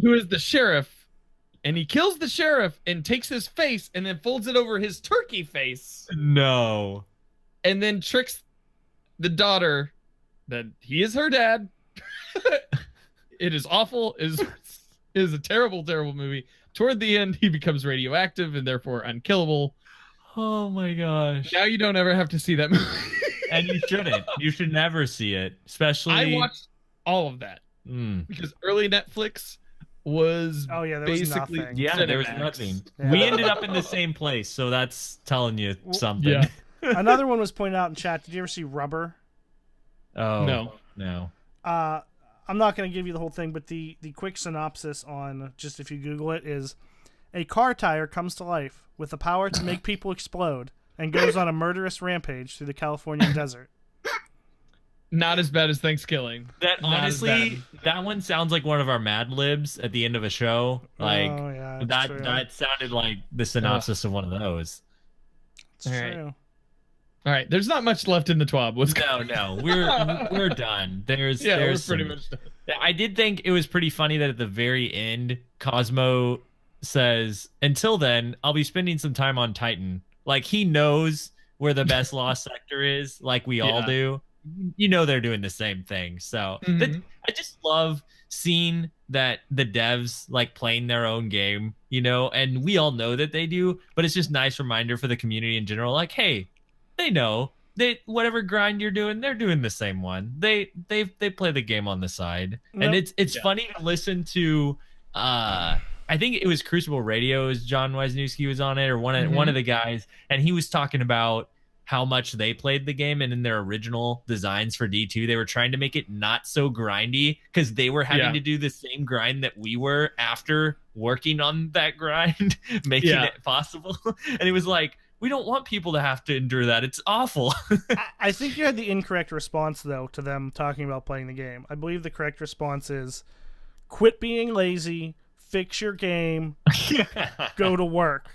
who is the sheriff. And he kills the sheriff and takes his face and then folds it over his turkey face. No. And then tricks the daughter that he is her dad. It is awful. It is a terrible, terrible movie. Toward the end, he becomes radioactive and therefore unkillable. Oh my gosh. Now you don't ever have to see that movie. And you shouldn't. You should never see it. Especially... I watched all of that. Because early Netflix was basically... nothing. Yeah, there was nothing. Yeah. We ended up in the same place, so that's telling you something. Yeah. Another one was pointed out in chat. Did you ever see Rubber? Oh, no. I'm not going to give you the whole thing, but the quick synopsis on, just if you Google it, is a car tire comes to life with the power to make people explode and goes on a murderous rampage through the Californian desert. Not as bad as Thanksgiving. That honestly, that one sounds like one of our Mad Libs at the end of a show. Like that sounded like the synopsis of one of those. It's true. All right, there's not much left in the TWAB. No, we're done. There's we're pretty much done. I did think it was pretty funny that at the very end, Cosmo says, "Until then, I'll be spending some time on Titan." Like he knows where the best lost sector is, like we all do. You know they're doing the same thing. So I just love seeing that the devs like playing their own game, you know, and we all know that they do, but it's just a nice reminder for the community in general. Like, hey, they know whatever grind you're doing, they're doing the same one. They play the game on the side, and it's funny to listen to. I think it was Crucible Radio, as John Wisniewski was on it, or one of the guys, and he was talking about how much they played the game, and in their original designs for D2, they were trying to make it not so grindy because they were having to do the same grind that we were after working on that grind, making it possible. And it was like, we don't want people to have to endure that. It's awful. I think you had the incorrect response, though, to them talking about playing the game. I believe the correct response is, quit being lazy, fix your game, go to work,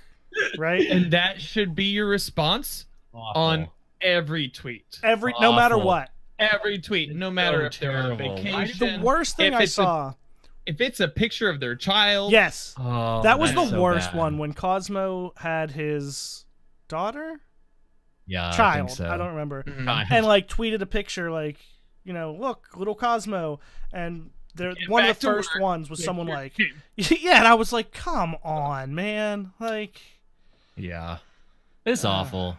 right? And that should be your response on every tweet. No matter what. Every tweet, no matter if they're on vacation. The worst thing I saw... If it's a picture of their child... Yes. Oh, that was the so worst bad. one, when Cosmo had his daughter? Yeah, Child. I think so. I don't remember. Mm-hmm. And, like, tweeted a picture, like, you know, look, little Cosmo. And one of the first ones was someone like... Yeah, and I was like, come on, man. Like... Yeah. It's awful.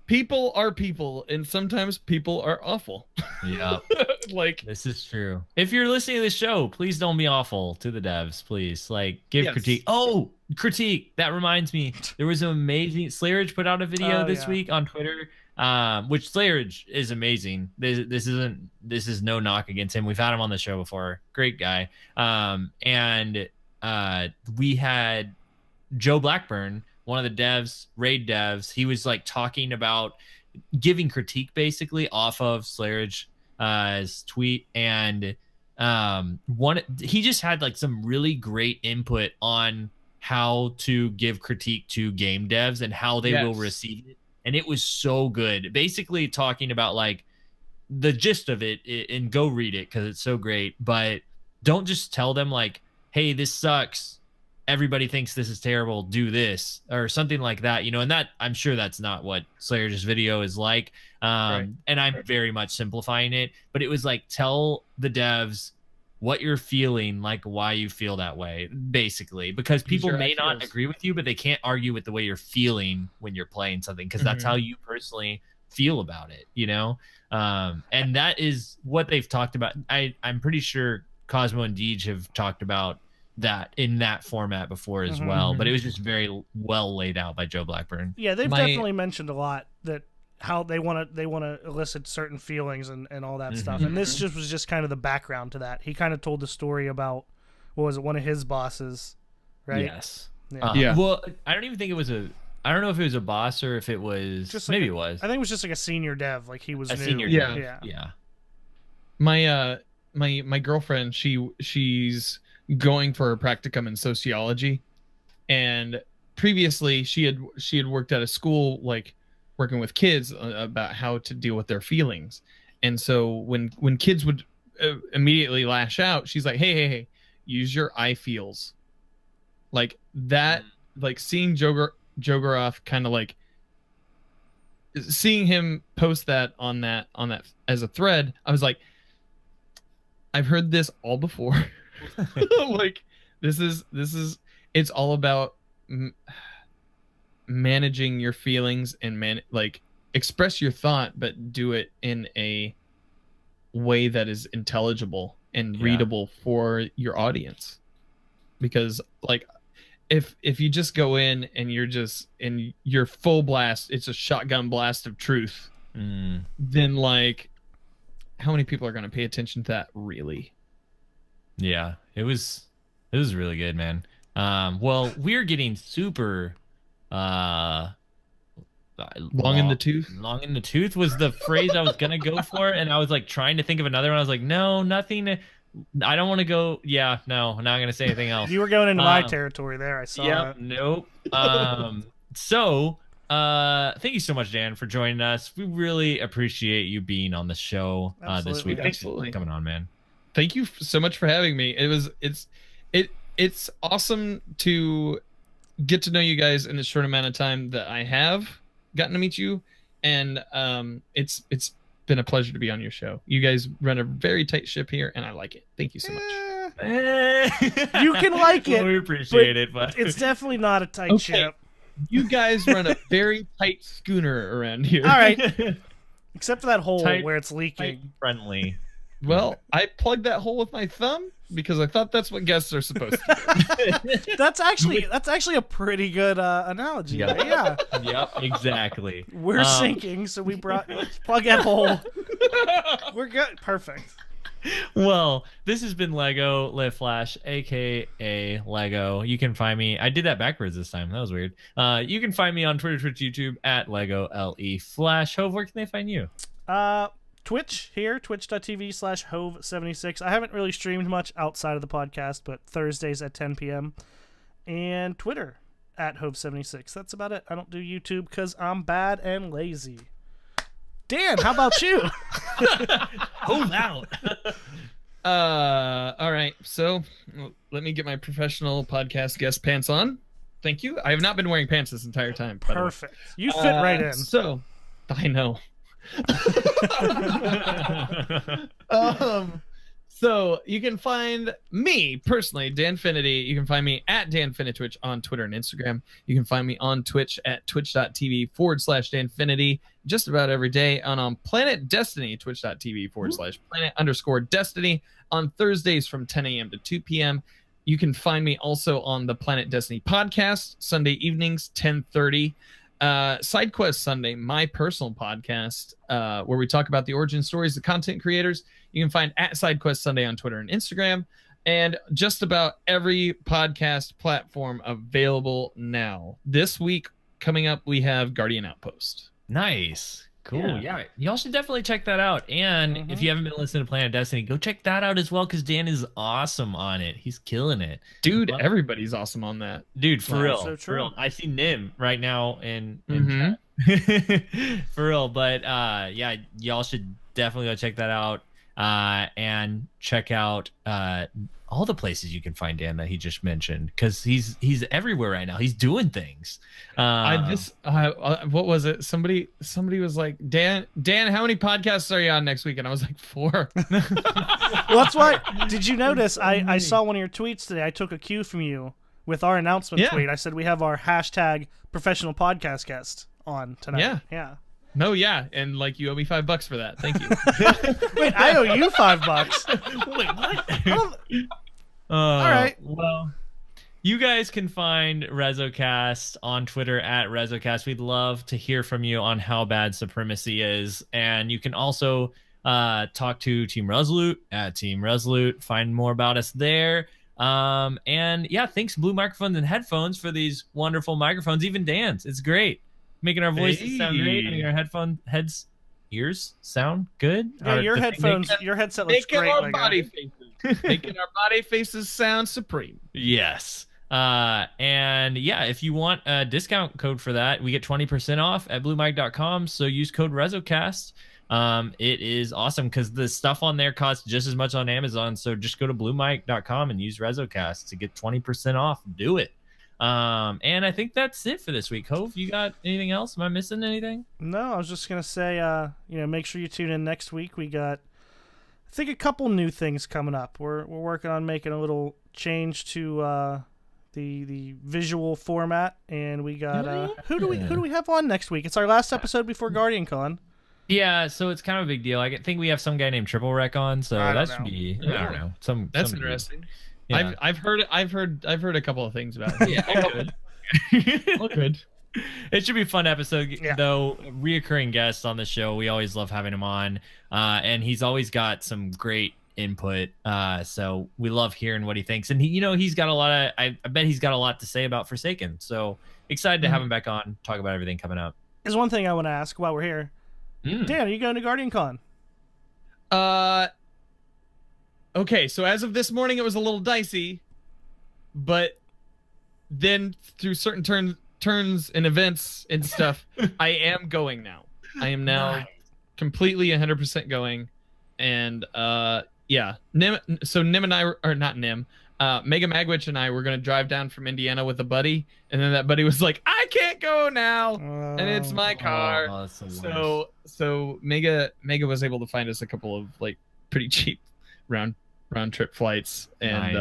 People are people, and sometimes people are awful. Yeah. Like, this is true. If you're listening to this show, please don't be awful to the devs, please. Like, give critique. Oh, critique. That reminds me. There was an amazing... Slayridge put out a video this week on Twitter, which Slayridge is amazing. This is no knock against him. We've had him on the show before. Great guy. And we had Joe Blackburn, one of the devs, raid devs. He was like talking about giving critique basically off of Slayridge's tweet, and he just had like some really great input on how to give critique to game devs and how they will receive it, and it was so good. Basically talking about like the gist of it, and go read it because it's so great, but don't just tell them like, hey, this sucks, everybody thinks this is terrible, do this, or something like that, you know. And that, I'm sure that's not what Slayer's video is like. And I'm very much simplifying it, but it was like, tell the devs what you're feeling, like why you feel that way, basically, because people may not agree with you, but they can't argue with the way you're feeling when you're playing something, because that's how you personally feel about it, you know. And that is what they've talked about. I'm pretty sure Cosmo and Deej have talked about that in that format before as well, but it was just very well laid out by Joe Blackburn. Yeah, they've definitely mentioned a lot that how they want to elicit certain feelings and all that stuff, and this was just kind of the background to that. He kind of told the story about, what was it, one of his bosses, right? Yes. Yeah. Well, I don't even think it was I don't know if it was a boss or if it was just like it was. I think it was just like a senior dev, like he was a new. Senior dev. Yeah. My girlfriend, she's going for a practicum in sociology, and previously she had worked at a school, like working with kids about how to deal with their feelings. And so when kids would immediately lash out, she's like, hey, use your I feels, like that. Like seeing Jogaroff kind of like seeing him post that on that as a thread, I was like, I've heard this all before. Like this is it's all about managing your feelings and like express your thought, but do it in a way that is intelligible and readable for your audience. Because like if you just go in and you're full blast, it's a shotgun blast of truth, then like how many people are going to pay attention to that, really? Yeah, it was really good, man. Well, we're getting super long in the tooth. Long in the tooth was the phrase I was gonna go for, and I was like trying to think of another one. I was like, no, nothing. I don't want to go. Yeah, no, I'm not gonna say anything else. You were going into my territory there. I saw. Yep. Nope. So, thank you so much, Dan, for joining us. We really appreciate you being on the show this week. Thanks for coming on, man. Thank you so much for having me. It's awesome to get to know you guys in the short amount of time that I have gotten to meet you, and it's been a pleasure to be on your show. You guys run a very tight ship here, and I like it. Thank you so much. You can like it. We appreciate it, but it's definitely not a tight ship. You guys run a very tight schooner around here. All right, except for that hole where it's leaking. Friendly. Well, I plugged that hole with my thumb because I thought that's what guests are supposed to do. That's actually a pretty good analogy. Yeah. Yep, exactly. We're sinking, so we plug that hole. We're good. Perfect. Well, this has been Lego Lit Flash, aka Lego. You can find me. I did that backwards this time. That was weird. You can find me on Twitter, Twitch, YouTube at Lego LE Flash. Hove, where can they find you? Twitch here, twitch.tv/Hove76. I haven't really streamed much outside of the podcast, but Thursdays at 10 p.m. And Twitter at Hove76. That's about it. I don't do YouTube because I'm bad and lazy. Dan, how about you? Hove out. All right. So let me get my professional podcast guest pants on. Thank you. I have not been wearing pants this entire time. Perfect. You fit right in. So I know. So you can find me personally, Danfinity. You can find me at Danfinitwitch on Twitter and Instagram. You can find me on Twitch at twitch.tv/Danfinity just about every day. And on Planet Destiny, twitch.tv/planet_Destiny on Thursdays from 10 a.m. to 2 p.m. You can find me also on the Planet Destiny podcast, Sunday evenings, 10:30. SideQuest Sunday, my personal podcast, where we talk about the origin stories of content creators. You can find at SideQuest Sunday on Twitter and Instagram, and just about every podcast platform available now. This week coming up, we have Guardian Outpost. Nice. Cool. Yeah. Y'all should definitely check that out. And if you haven't been listening to Planet Destiny, go check that out as well, because Dan is awesome on it. He's killing it. Dude, everybody's awesome on that. Dude, for real. So for real. I see Nim right now in Mhm. chat. For real. But yeah, y'all should definitely go check that out. And check out all the places you can find Dan that he just mentioned, because he's everywhere right now. He's doing things. What was it? Somebody was like, Dan, how many podcasts are you on next week? And I was like, 4. Well, that's why. Did you notice? I saw one of your tweets today. I took a cue from you with our announcement tweet. I said we have our hashtag professional podcast guest on tonight. Yeah. No, yeah, and like you owe me $5 for that. Thank you. Wait, I owe you $5. Wait, what? All right. Well, you guys can find REZOcast on Twitter at REZOcast. We'd love to hear from you on how bad Supremacy is. And you can also talk to Team Resolute at Team Resolute. Find more about us there. And yeah, thanks Blue Microphones and Headphones for these wonderful microphones. Even Dan's. It's great. Making our voices sound great, making our ears sound good. Yeah, your headphones, your headset looks great. Making our body faces sound supreme. Yes. And yeah, if you want a discount code for that, we get 20% off at bluemic.com. So use code REZOcast. It is awesome because the stuff on there costs just as much on Amazon. So just go to bluemic.com and use REZOcast to get 20% off. Do it. And I think that's it for this week. Hove, you got anything else? Am I missing anything? No, I was just gonna say, make sure you tune in next week. We got, I think, a couple new things coming up. We're working on making a little change to the visual format, and we got who do we have on next week? It's our last episode before Guardian Con. Yeah, so it's kind of a big deal. I think we have some guy named Triple Wreck on, so that should be I don't know. That's interesting. Yeah. I've heard a couple of things about it. Yeah, all good. It should be a fun episode, though. Reoccurring guests on the show, we always love having him on, and he's always got some great input. So we love hearing what he thinks, and he's got a lot of. I bet he's got a lot to say about Forsaken. So excited to have him back on, talk about everything coming up. There's one thing I want to ask while we're here. Dan, are you going to Guardian Con? Okay, so as of this morning, it was a little dicey, but then through certain turns and events and stuff, I am going now. I am now completely 100% going, and yeah. Nim and I or not Nim, Mega Magwitch and I were gonna drive down from Indiana with a buddy, and then that buddy was like, "I can't go now," and it's my car. So Mega was able to find us a couple of like pretty cheap round trip flights, and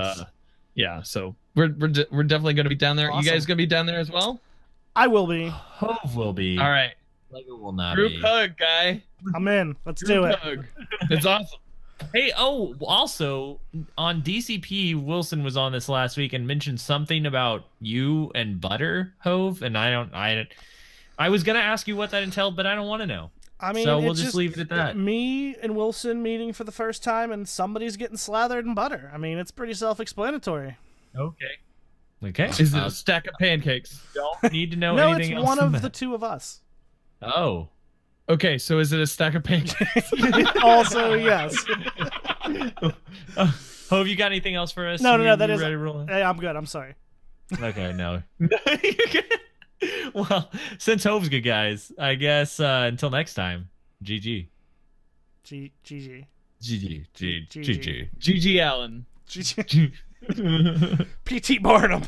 yeah, so we're definitely going to be down there. Awesome. You guys going to be down there as well? I will be. Hove will be. All right. Lego will not Group be. hug, guy. I'm in. Let's do it. Hug. It's awesome. Hey, also on DCP, Wilson was on this last week and mentioned something about you and Butter, Hove, and I was gonna ask you what that entailed, but I don't want to know. I mean, so we'll it's just leave it at that. Me and Wilson meeting for the first time, and somebody's getting slathered in butter. I mean, it's pretty self-explanatory. Okay. Is it a stack of pancakes? Don't need to know No, anything it's else. one than of that. the two of us. Oh. Okay, so is it a stack of pancakes? Also, yes. Hove, you got anything else for us? No, that You is. ready to roll in? Hey, I'm good. I'm sorry. Okay, no. Well, since Hove's good, guys, I guess until next time, GG. GG. GG. GG Allen. PT Barnum.